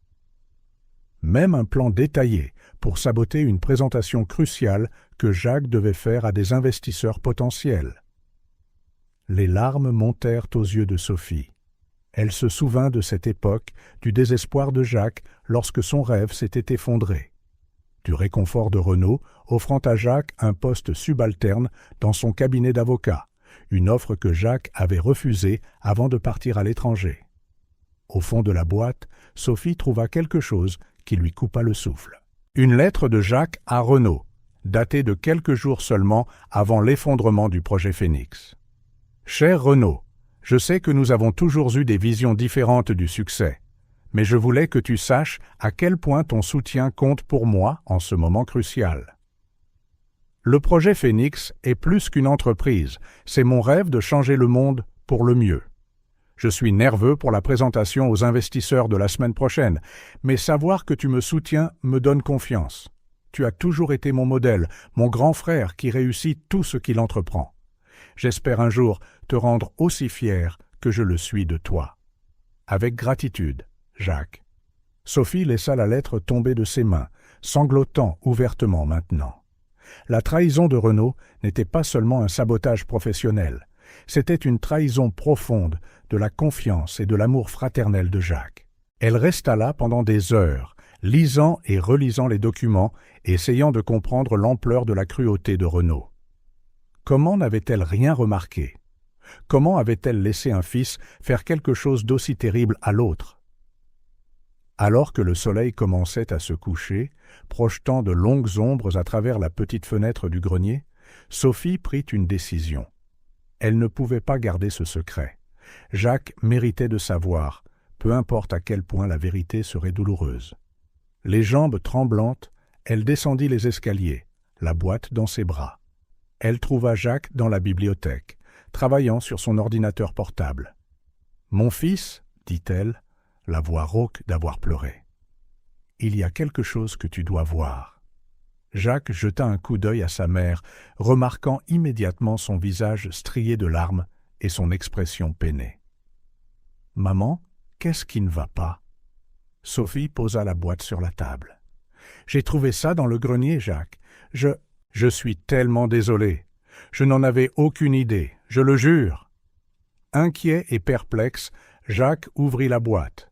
Même un plan détaillé pour saboter une présentation cruciale que Jacques devait faire à des investisseurs potentiels. Les larmes montèrent aux yeux de Sophie. Elle se souvint de cette époque, du désespoir de Jacques lorsque son rêve s'était effondré. Du réconfort de Renaud, offrant à Jacques un poste subalterne dans son cabinet d'avocat, une offre que Jacques avait refusée avant de partir à l'étranger. Au fond de la boîte, Sophie trouva quelque chose qui lui coupa le souffle. Une lettre de Jacques à Renaud, datée de quelques jours seulement avant l'effondrement du projet Phénix. Cher Renaud, je sais que nous avons toujours eu des visions différentes du succès, mais je voulais que tu saches à quel point ton soutien compte pour moi en ce moment crucial. Le projet Phénix est plus qu'une entreprise, c'est mon rêve de changer le monde pour le mieux. Je suis nerveux pour la présentation aux investisseurs de la semaine prochaine, mais savoir que tu me soutiens me donne confiance. Tu as toujours été mon modèle, mon grand frère qui réussit tout ce qu'il entreprend. J'espère un jour te rendre aussi fier que je le suis de toi. Avec gratitude, Jacques. Sophie laissa la lettre tomber de ses mains, sanglotant ouvertement maintenant. La trahison de Renaud n'était pas seulement un sabotage professionnel, c'était une trahison profonde de la confiance et de l'amour fraternel de Jacques. Elle resta là pendant des heures, lisant et relisant les documents, essayant de comprendre l'ampleur de la cruauté de Renaud. Comment n'avait-elle rien remarqué? Comment avait-elle laissé un fils faire quelque chose d'aussi terrible à l'autre? Alors que le soleil commençait à se coucher, projetant de longues ombres à travers la petite fenêtre du grenier, Sophie prit une décision. Elle ne pouvait pas garder ce secret. Jacques méritait de savoir, peu importe à quel point la vérité serait douloureuse. Les jambes tremblantes, elle descendit les escaliers, la boîte dans ses bras. Elle trouva Jacques dans la bibliothèque, travaillant sur son ordinateur portable. « Mon fils, dit-elle, la voix rauque d'avoir pleuré. Il y a quelque chose que tu dois voir. » Jacques jeta un coup d'œil à sa mère, remarquant immédiatement son visage strié de larmes et son expression peinée. « Maman, qu'est-ce qui ne va pas ?» Sophie posa la boîte sur la table. « J'ai trouvé ça dans le grenier, Jacques. Je suis tellement désolé. Je n'en avais aucune idée, je le jure. » Inquiet et perplexe, Jacques ouvrit la boîte.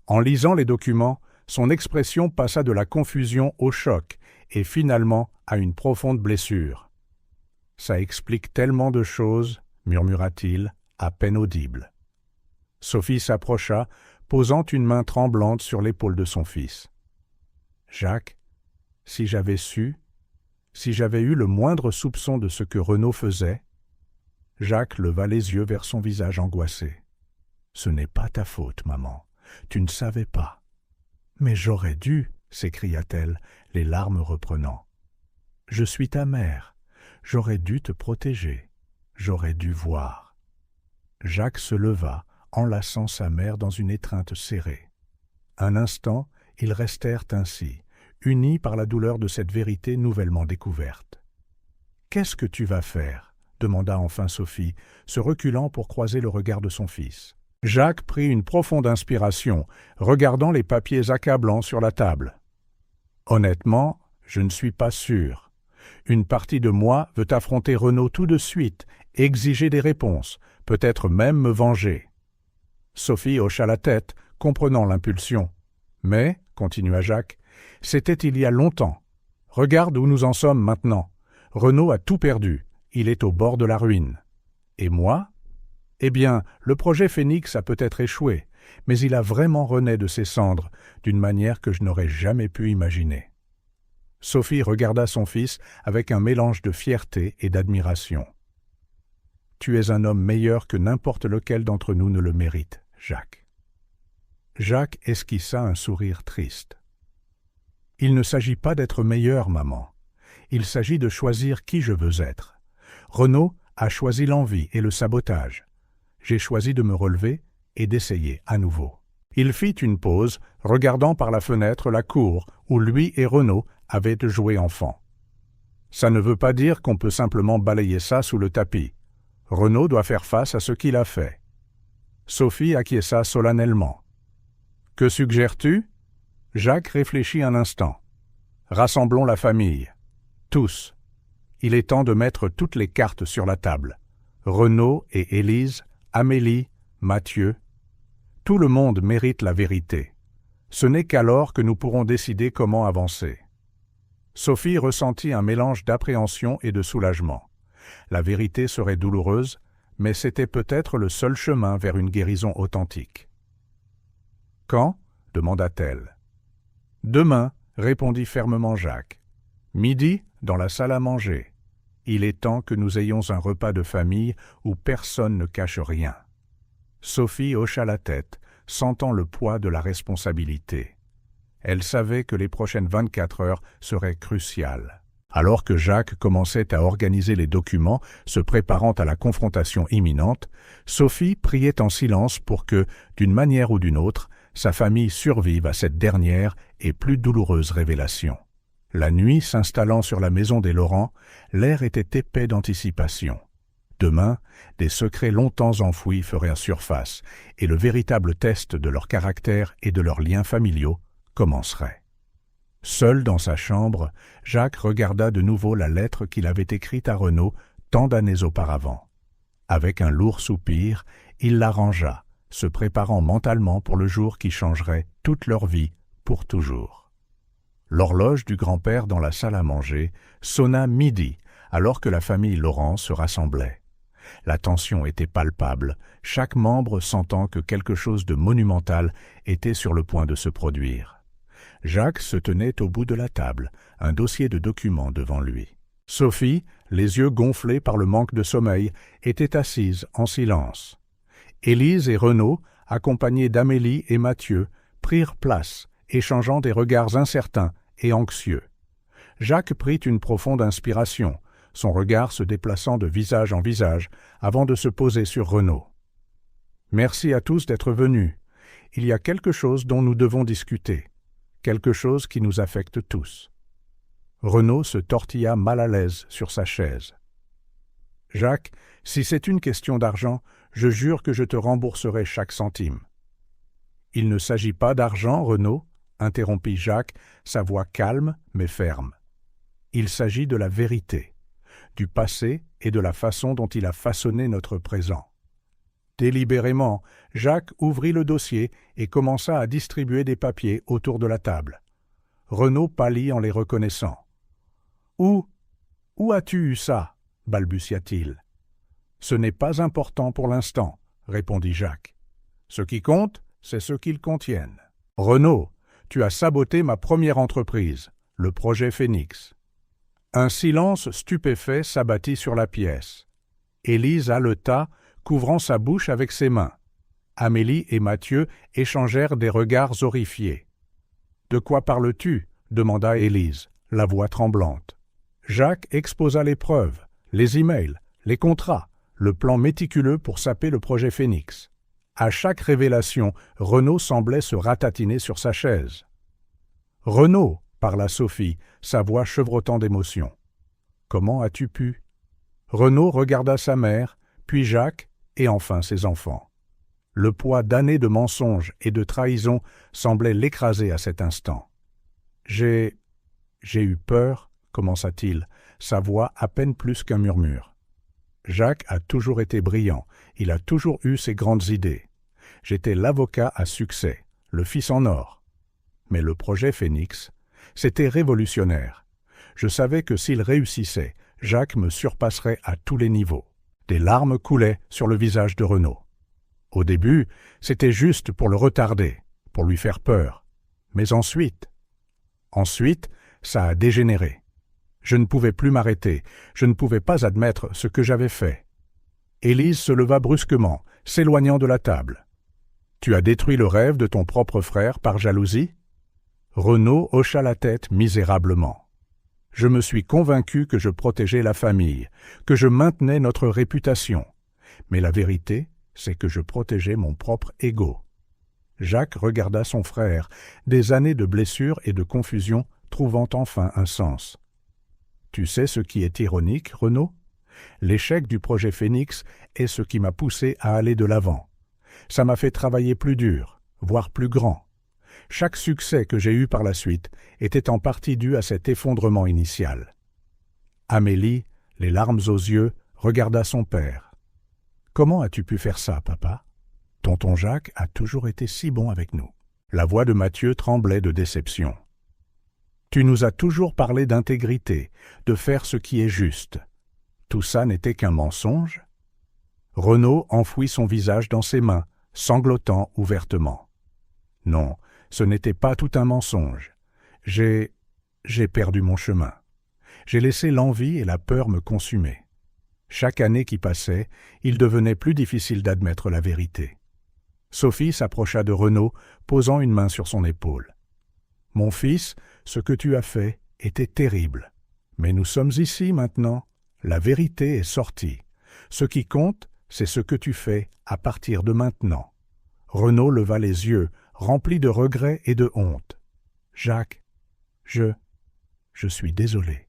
En lisant les documents, son expression passa de la confusion au choc et finalement à une profonde blessure. « Ça explique tellement de choses, » murmura-t-il, à peine audible. Sophie s'approcha, posant une main tremblante sur l'épaule de son fils. « Jacques, si j'avais su, si j'avais eu le moindre soupçon de ce que Renaud faisait... » Jacques leva les yeux vers son visage angoissé. « Ce n'est pas ta faute, maman. Tu ne savais pas. »« Mais j'aurais dû, » s'écria-t-elle, les larmes reprenant. « Je suis ta mère. J'aurais dû te protéger. J'aurais dû voir. » Jacques se leva, enlaçant sa mère dans une étreinte serrée. Un instant, ils restèrent ainsi, unis par la douleur de cette vérité nouvellement découverte. « Qu'est-ce que tu vas faire ?» demanda enfin Sophie, se reculant pour croiser le regard de son fils. Jacques prit une profonde inspiration, regardant les papiers accablants sur la table. « Honnêtement, je ne suis pas sûr. Une partie de moi veut affronter Renaud tout de suite, exiger des réponses, peut-être même me venger. » Sophie hocha la tête, comprenant l'impulsion. « Mais, continua Jacques, c'était il y a longtemps. Regarde où nous en sommes maintenant. Renaud a tout perdu. Il est au bord de la ruine. Et moi ? Eh bien, le projet Phénix a peut-être échoué, mais il a vraiment renaît de ses cendres, d'une manière que je n'aurais jamais pu imaginer. » Sophie regarda son fils avec un mélange de fierté et d'admiration. « Tu es un homme meilleur que n'importe lequel d'entre nous ne le mérite, Jacques. » Jacques esquissa un sourire triste. « Il ne s'agit pas d'être meilleur, maman. Il s'agit de choisir qui je veux être. Renaud a choisi l'envie et le sabotage. J'ai choisi de me relever et d'essayer à nouveau. » Il fit une pause, regardant par la fenêtre la cour où lui et Renaud avaient joué enfant. « Ça ne veut pas dire qu'on peut simplement balayer ça sous le tapis. Renaud doit faire face à ce qu'il a fait. » Sophie acquiesça solennellement. « Que suggères-tu » Jacques réfléchit un instant. « Rassemblons la famille. Tous. Il est temps de mettre toutes les cartes sur la table. Renaud et Élise, Amélie, Mathieu. Tout le monde mérite la vérité. Ce n'est qu'alors que nous pourrons décider comment avancer. » Sophie ressentit un mélange d'appréhension et de soulagement. La vérité serait douloureuse, mais c'était peut-être le seul chemin vers une guérison authentique. « Quand » demanda-t-elle. « Demain » répondit fermement Jacques. « Midi, dans la salle à manger. Il est temps que nous ayons un repas de famille où personne ne cache rien. » Sophie hocha la tête, sentant le poids de la responsabilité. Elle savait que les prochaines 24 heures seraient cruciales. Alors que Jacques commençait à organiser les documents, se préparant à la confrontation imminente, Sophie priait en silence pour que, d'une manière ou d'une autre, sa famille survive à cette dernière et plus douloureuse révélation. La nuit s'installant sur la maison des Laurent, l'air était épais d'anticipation. Demain, des secrets longtemps enfouis feraient surface, et le véritable test de leur caractère et de leurs liens familiaux commencerait. Seul dans sa chambre, Jacques regarda de nouveau la lettre qu'il avait écrite à Renaud tant d'années auparavant. Avec un lourd soupir, il la rangea, se préparant mentalement pour le jour qui changerait toute leur vie pour toujours. L'horloge du grand-père dans la salle à manger sonna midi alors que la famille Laurent se rassemblait. La tension était palpable, chaque membre sentant que quelque chose de monumental était sur le point de se produire. Jacques se tenait au bout de la table, un dossier de documents devant lui. Sophie, les yeux gonflés par le manque de sommeil, était assise en silence. Élise et Renaud, accompagnés d'Amélie et Mathieu, prirent place, échangeant des regards incertains et anxieux. Jacques prit une profonde inspiration, son regard se déplaçant de visage en visage avant de se poser sur Renaud. « Merci à tous d'être venus. Il y a quelque chose dont nous devons discuter, quelque chose qui nous affecte tous. » Renaud se tortilla mal à l'aise sur sa chaise. « Jacques, si c'est une question d'argent, je jure que je te rembourserai chaque centime. »« Il ne s'agit pas d'argent, Renaud, » interrompit Jacques, sa voix calme mais ferme. « Il s'agit de la vérité, du passé et de la façon dont il a façonné notre présent. » Délibérément, Jacques ouvrit le dossier et commença à distribuer des papiers autour de la table. Renaud pâlit en les reconnaissant. « Où as-tu eu ça ?» balbutia-t-il. « Ce n'est pas important pour l'instant, » répondit Jacques. « Ce qui compte, c'est ce qu'ils contiennent. Renaud, tu as saboté ma première entreprise, le projet Phénix. » Un silence stupéfait s'abattit sur la pièce. Élise haleta, couvrant sa bouche avec ses mains. Amélie et Mathieu échangèrent des regards horrifiés. « De quoi parles-tu » demanda Élise, la voix tremblante. Jacques exposa les preuves, les emails, les contrats, le plan méticuleux pour saper le projet Phénix. À chaque révélation, Renaud semblait se ratatiner sur sa chaise. « Renaud !» parla Sophie, sa voix chevrotant d'émotion. « Comment as-tu pu » Renaud regarda sa mère, puis Jacques, et enfin ses enfants. Le poids d'années de mensonges et de trahison semblait l'écraser à cet instant. « J'ai eu peur, » commença-t-il, sa voix à peine plus qu'un murmure. Jacques a toujours été brillant, il a toujours eu ses grandes idées. J'étais l'avocat à succès, le fils en or. Mais le projet Phénix, c'était révolutionnaire. Je savais que s'il réussissait, Jacques me surpasserait à tous les niveaux. Des larmes coulaient sur le visage de Renaud. Au début, c'était juste pour le retarder, pour lui faire peur. Mais ensuite, ça a dégénéré. Je ne pouvais plus m'arrêter, je ne pouvais pas admettre ce que j'avais fait. Élise se leva brusquement, s'éloignant de la table. « Tu as détruit le rêve de ton propre frère par jalousie ?» Renaud hocha la tête misérablement. « Je me suis convaincu que je protégeais la famille, que je maintenais notre réputation. Mais la vérité, c'est que je protégeais mon propre ego. » Jacques regarda son frère, des années de blessures et de confusion trouvant enfin un sens. « Tu sais ce qui est ironique, Renaud ? L'échec du projet Phénix est ce qui m'a poussé à aller de l'avant. Ça m'a fait travailler plus dur, voire plus grand. Chaque succès que j'ai eu par la suite était en partie dû à cet effondrement initial. » Amélie, les larmes aux yeux, regarda son père. « Comment as-tu pu faire ça, papa ? Tonton Jacques a toujours été si bon avec nous. » La voix de Mathieu tremblait de déception. « Tu nous as toujours parlé d'intégrité, de faire ce qui est juste. Tout ça n'était qu'un mensonge ?» Renaud enfouit son visage dans ses mains, sanglotant ouvertement. « Non, ce n'était pas tout un mensonge. J'ai perdu mon chemin. J'ai laissé l'envie et la peur me consumer. Chaque année qui passait, il devenait plus difficile d'admettre la vérité. » Sophie s'approcha de Renaud, posant une main sur son épaule. « Mon fils, ce que tu as fait était terrible. Mais nous sommes ici maintenant. La vérité est sortie. Ce qui compte, c'est ce que tu fais à partir de maintenant. » Renaud leva les yeux, rempli de regrets et de honte. « Jacques, je suis désolé.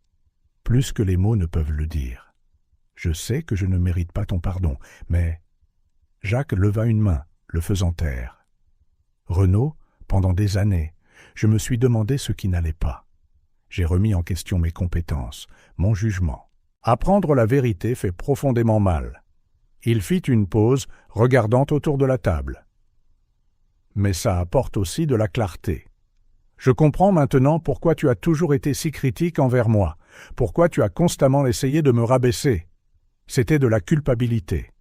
Plus que les mots ne peuvent le dire. Je sais que je ne mérite pas ton pardon, mais... » Jacques leva une main, le faisant taire. « Renaud, pendant des années, je me suis demandé ce qui n'allait pas. J'ai remis en question mes compétences, mon jugement. Apprendre la vérité fait profondément mal. » Il fit une pause, regardant autour de la table. « Mais ça apporte aussi de la clarté. Je comprends maintenant pourquoi tu as toujours été si critique envers moi, pourquoi tu as constamment essayé de me rabaisser. C'était de la culpabilité. »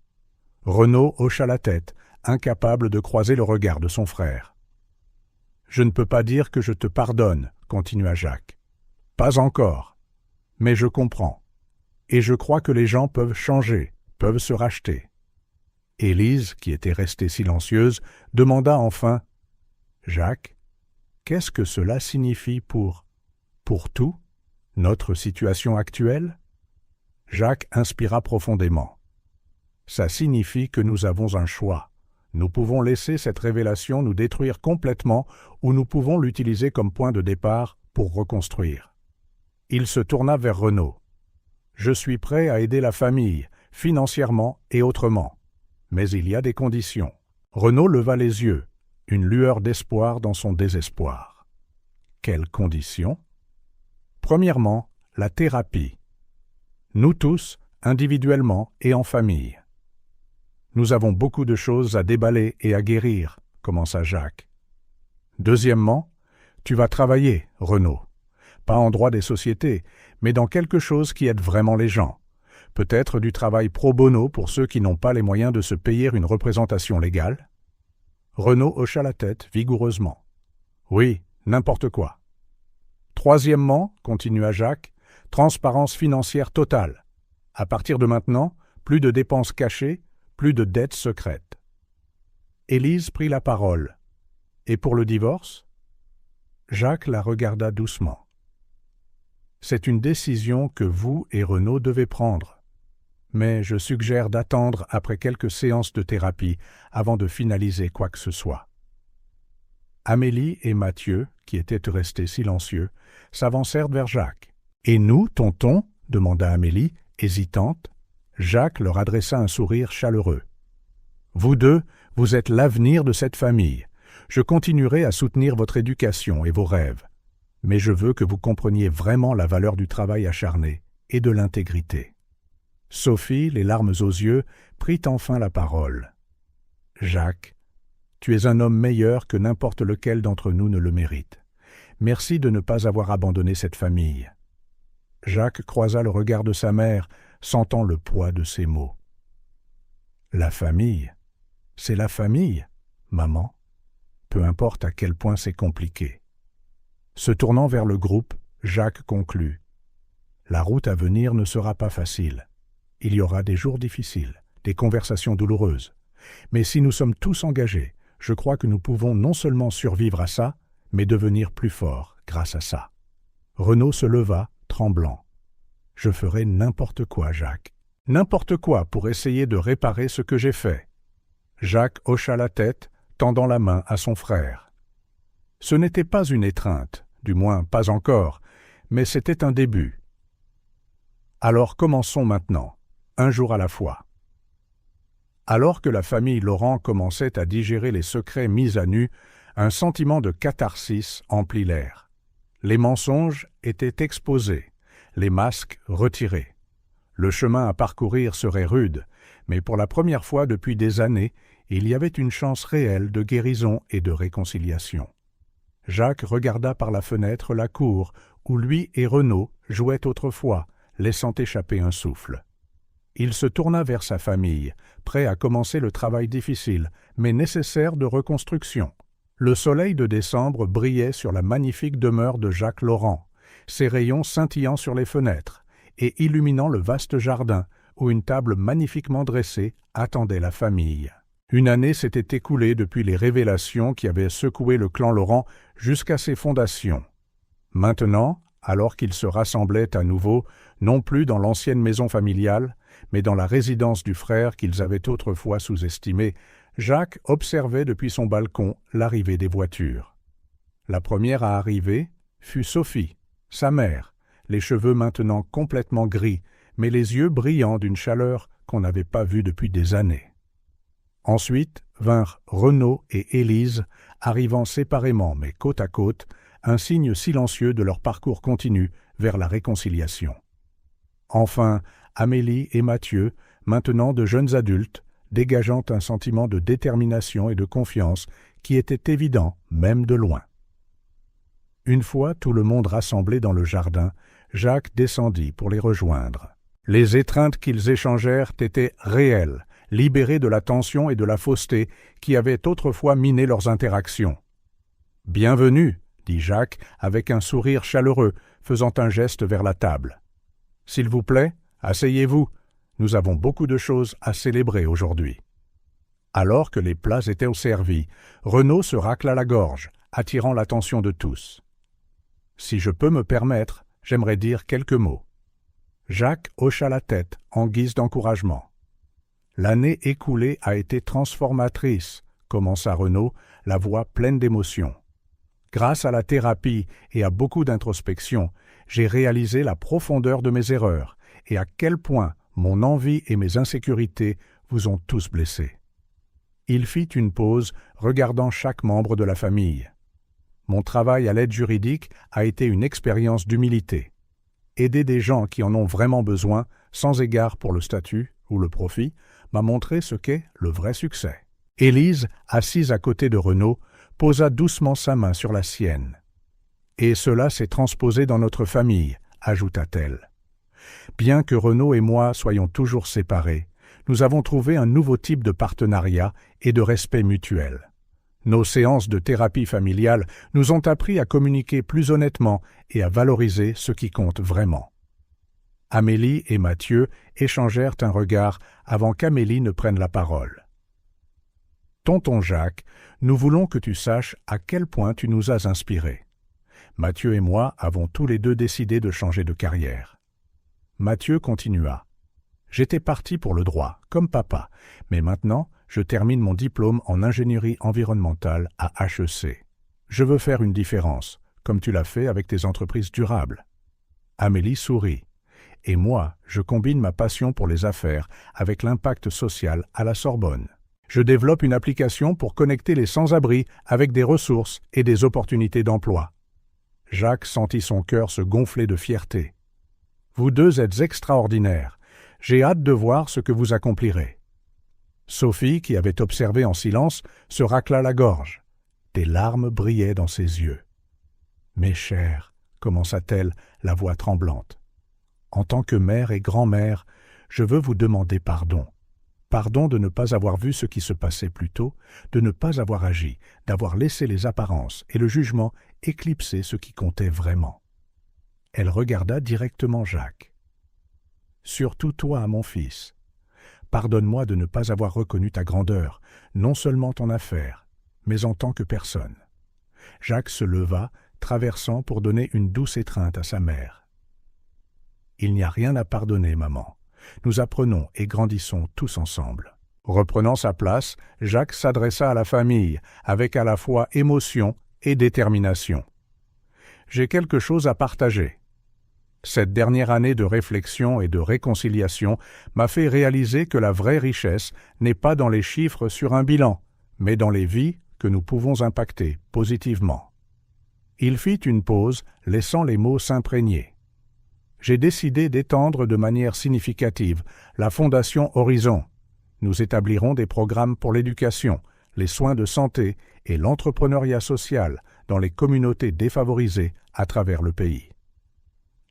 Renaud hocha la tête, incapable de croiser le regard de son frère. « Je ne peux pas dire que je te pardonne, » continua Jacques. « Pas encore. Mais je comprends. Et je crois que les gens peuvent changer, peuvent se racheter. » Élise, qui était restée silencieuse, demanda enfin « Jacques, qu'est-ce que cela signifie pour tout, notre situation actuelle ?» Jacques inspira profondément. Ça signifie que nous avons un choix. Nous pouvons laisser cette révélation nous détruire complètement ou nous pouvons l'utiliser comme point de départ pour reconstruire. Il se tourna vers Renaud. « Je suis prêt à aider la famille, financièrement et autrement. Mais il y a des conditions. » Renaud leva les yeux, une lueur d'espoir dans son désespoir. Quelles conditions? Premièrement, la thérapie. Nous tous, individuellement et en famille. Nous avons beaucoup de choses à déballer et à guérir, commença Jacques. Deuxièmement, tu vas travailler, Renaud. Pas en droit des sociétés, mais dans quelque chose qui aide vraiment les gens. Peut-être du travail pro bono pour ceux qui n'ont pas les moyens de se payer une représentation légale? Renaud hocha la tête vigoureusement. Oui, n'importe quoi. Troisièmement, continua Jacques, transparence financière totale. À partir de maintenant, plus de dépenses cachées, plus de dettes secrètes. Élise prit la parole. Et pour le divorce? Jacques la regarda doucement. C'est une décision que vous et Renaud devez prendre. Mais je suggère d'attendre après quelques séances de thérapie avant de finaliser quoi que ce soit. Amélie et Mathieu, qui étaient restés silencieux, s'avancèrent vers Jacques. « Et nous, tonton ?» demanda Amélie, hésitante. Jacques leur adressa un sourire chaleureux. « Vous deux, vous êtes l'avenir de cette famille. Je continuerai à soutenir votre éducation et vos rêves. Mais je veux que vous compreniez vraiment la valeur du travail acharné et de l'intégrité. » Sophie, les larmes aux yeux, prit enfin la parole. « Jacques, tu es un homme meilleur que n'importe lequel d'entre nous ne le mérite. Merci de ne pas avoir abandonné cette famille. » Jacques croisa le regard de sa mère, sentant le poids de ses mots. « La famille, c'est la famille, maman, peu importe à quel point c'est compliqué. » Se tournant vers le groupe, Jacques conclut. « La route à venir ne sera pas facile. Il y aura des jours difficiles, des conversations douloureuses. Mais si nous sommes tous engagés, je crois que nous pouvons non seulement survivre à ça, mais devenir plus forts grâce à ça. » Renaud se leva, tremblant. « Je ferai n'importe quoi, Jacques. N'importe quoi pour essayer de réparer ce que j'ai fait. » Jacques hocha la tête, tendant la main à son frère. Ce n'était pas une étreinte, du moins pas encore, mais c'était un début. Alors commençons maintenant, un jour à la fois. Alors que la famille Laurent commençait à digérer les secrets mis à nu, un sentiment de catharsis emplit l'air. Les mensonges étaient exposés, les masques retirés. Le chemin à parcourir serait rude, mais pour la première fois depuis des années, il y avait une chance réelle de guérison et de réconciliation. Jacques regarda par la fenêtre la cour où lui et Renaud jouaient autrefois, laissant échapper un souffle. Il se tourna vers sa famille, prêt à commencer le travail difficile, mais nécessaire de reconstruction. Le soleil de décembre brillait sur la magnifique demeure de Jacques Laurent, ses rayons scintillant sur les fenêtres et illuminant le vaste jardin où une table magnifiquement dressée attendait la famille. Une année s'était écoulée depuis les révélations qui avaient secoué le clan Laurent jusqu'à ses fondations. Maintenant, alors qu'ils se rassemblaient à nouveau, non plus dans l'ancienne maison familiale, mais dans la résidence du frère qu'ils avaient autrefois sous-estimée, Jacques observait depuis son balcon l'arrivée des voitures. La première à arriver fut Sophie, sa mère, les cheveux maintenant complètement gris, mais les yeux brillants d'une chaleur qu'on n'avait pas vue depuis des années. Ensuite vinrent Renaud et Élise, arrivant séparément mais côte à côte, un signe silencieux de leur parcours continu vers la réconciliation. Enfin, Amélie et Mathieu, maintenant de jeunes adultes, dégageant un sentiment de détermination et de confiance qui était évident même de loin. Une fois tout le monde rassemblé dans le jardin, Jacques descendit pour les rejoindre. Les étreintes qu'ils échangèrent étaient réelles, libérées de la tension et de la fausseté qui avaient autrefois miné leurs interactions. « Bienvenue » dit Jacques avec un sourire chaleureux, faisant un geste vers la table. « S'il vous plaît, asseyez-vous, nous avons beaucoup de choses à célébrer aujourd'hui. » Alors que les plats étaient servis, Renaud se racla la gorge, attirant l'attention de tous. « Si je peux me permettre, j'aimerais dire quelques mots. » Jacques hocha la tête en guise d'encouragement. L'année écoulée a été transformatrice, commença Renaud, la voix pleine d'émotion. Grâce à la thérapie et à beaucoup d'introspection, j'ai réalisé la profondeur de mes erreurs et à quel point mon envie et mes insécurités vous ont tous blessés. Il fit une pause, regardant chaque membre de la famille. Mon travail à l'aide juridique a été une expérience d'humilité. Aider des gens qui en ont vraiment besoin, sans égard pour le statut ou le profit, m'a montré ce qu'est le vrai succès. Élise, assise à côté de Renaud, posa doucement sa main sur la sienne. « Et cela s'est transposé dans notre famille », ajouta-t-elle. Bien que Renaud et moi soyons toujours séparés, nous avons trouvé un nouveau type de partenariat et de respect mutuel. Nos séances de thérapie familiale nous ont appris à communiquer plus honnêtement et à valoriser ce qui compte vraiment. Amélie et Mathieu échangèrent un regard avant qu'Amélie ne prenne la parole. « Tonton Jacques, nous voulons que tu saches à quel point tu nous as inspirés. Mathieu et moi avons tous les deux décidé de changer de carrière. » Mathieu continua. « J'étais parti pour le droit, comme papa, mais maintenant, je termine mon diplôme en ingénierie environnementale à HEC. Je veux faire une différence, comme tu l'as fait avec tes entreprises durables. » Amélie sourit. « Et moi, je combine ma passion pour les affaires avec l'impact social à la Sorbonne. Je développe une application pour connecter les sans-abri avec des ressources et des opportunités d'emploi. » Jacques sentit son cœur se gonfler de fierté. « Vous deux êtes extraordinaires. J'ai hâte de voir ce que vous accomplirez. » Sophie, qui avait observé en silence, se racla la gorge. Des larmes brillaient dans ses yeux. « Mes chers, » commença-t-elle, la voix tremblante. « En tant que mère et grand-mère, je veux vous demander pardon. Pardon de ne pas avoir vu ce qui se passait plus tôt, de ne pas avoir agi, d'avoir laissé les apparences et le jugement éclipser ce qui comptait vraiment. » Elle regarda directement Jacques. « Surtout toi, mon fils. Pardonne-moi de ne pas avoir reconnu ta grandeur, non seulement en affaires, mais en tant que personne. » Jacques se leva, traversant pour donner une douce étreinte à sa mère. « Il n'y a rien à pardonner, maman. Nous apprenons et grandissons tous ensemble. » Reprenant sa place, Jacques s'adressa à la famille, avec à la fois émotion et détermination. « J'ai quelque chose à partager. Cette dernière année de réflexion et de réconciliation m'a fait réaliser que la vraie richesse n'est pas dans les chiffres sur un bilan, mais dans les vies que nous pouvons impacter positivement. » Il fit une pause, laissant les mots s'imprégner. « J'ai décidé d'étendre de manière significative la Fondation Horizon. Nous établirons des programmes pour l'éducation, les soins de santé et l'entrepreneuriat social dans les communautés défavorisées à travers le pays. »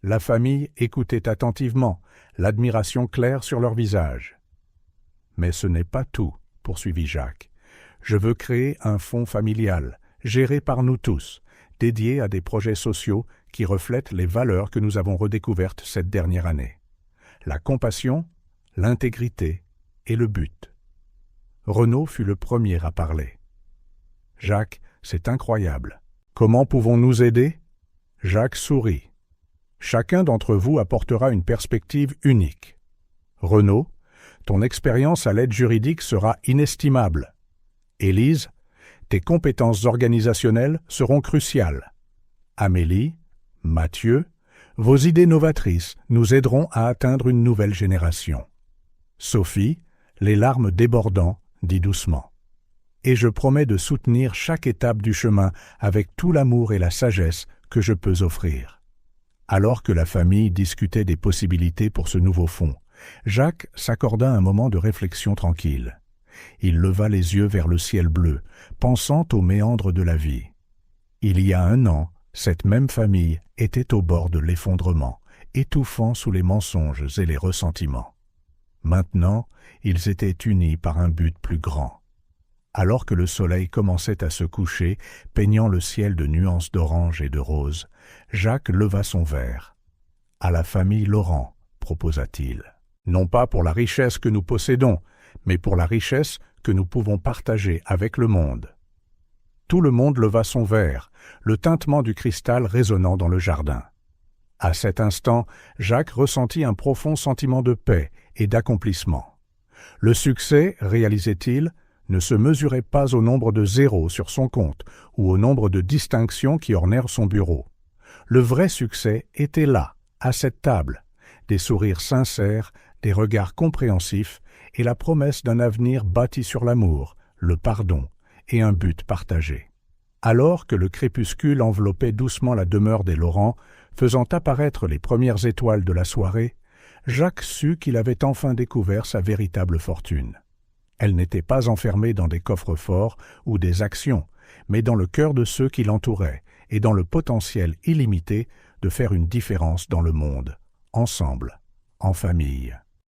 La famille écoutait attentivement, l'admiration claire sur leur visage. « Mais ce n'est pas tout, » poursuivit Jacques. « Je veux créer un fonds familial, géré par nous tous, dédié à des projets sociaux qui reflètent les valeurs que nous avons redécouvertes cette dernière année. La compassion, l'intégrité et le but. » Renaud fut le premier à parler. « Jacques, c'est incroyable. Comment pouvons-nous aider ?» Jacques sourit. « Chacun d'entre vous apportera une perspective unique. Renaud, ton expérience à l'aide juridique sera inestimable. Élise, tes compétences organisationnelles seront cruciales. Amélie, Mathieu, vos idées novatrices nous aideront à atteindre une nouvelle génération. Sophie, les larmes débordant, dit doucement. Et je promets de soutenir chaque étape du chemin avec tout l'amour et la sagesse que je peux offrir. » Alors que la famille discutait des possibilités pour ce nouveau fonds, Jacques s'accorda un moment de réflexion tranquille. Il leva les yeux vers le ciel bleu, pensant aux méandres de la vie. Il y a 1 an, cette même famille était au bord de l'effondrement, étouffant sous les mensonges et les ressentiments. Maintenant, ils étaient unis par un but plus grand. Alors que le soleil commençait à se coucher, peignant le ciel de nuances d'orange et de rose, Jacques leva son verre. « À la famille Laurent », proposa-t-il. « Non pas pour la richesse que nous possédons, mais pour la richesse que nous pouvons partager avec le monde. » Tout le monde leva son verre, le tintement du cristal résonnant dans le jardin. À cet instant, Jacques ressentit un profond sentiment de paix et d'accomplissement. Le succès, réalisait-il, ne se mesurait pas au nombre de zéros sur son compte ou au nombre de distinctions qui ornèrent son bureau. Le vrai succès était là, à cette table, des sourires sincères, des regards compréhensifs et la promesse d'un avenir bâti sur l'amour, le pardon et un but partagé. Alors que le crépuscule enveloppait doucement la demeure des Laurent, faisant apparaître les premières étoiles de la soirée, Jacques sut qu'il avait enfin découvert sa véritable fortune. Elle n'était pas enfermée dans des coffres-forts ou des actions, mais dans le cœur de ceux qui l'entouraient et dans le potentiel illimité de faire une différence dans le monde, ensemble, en famille.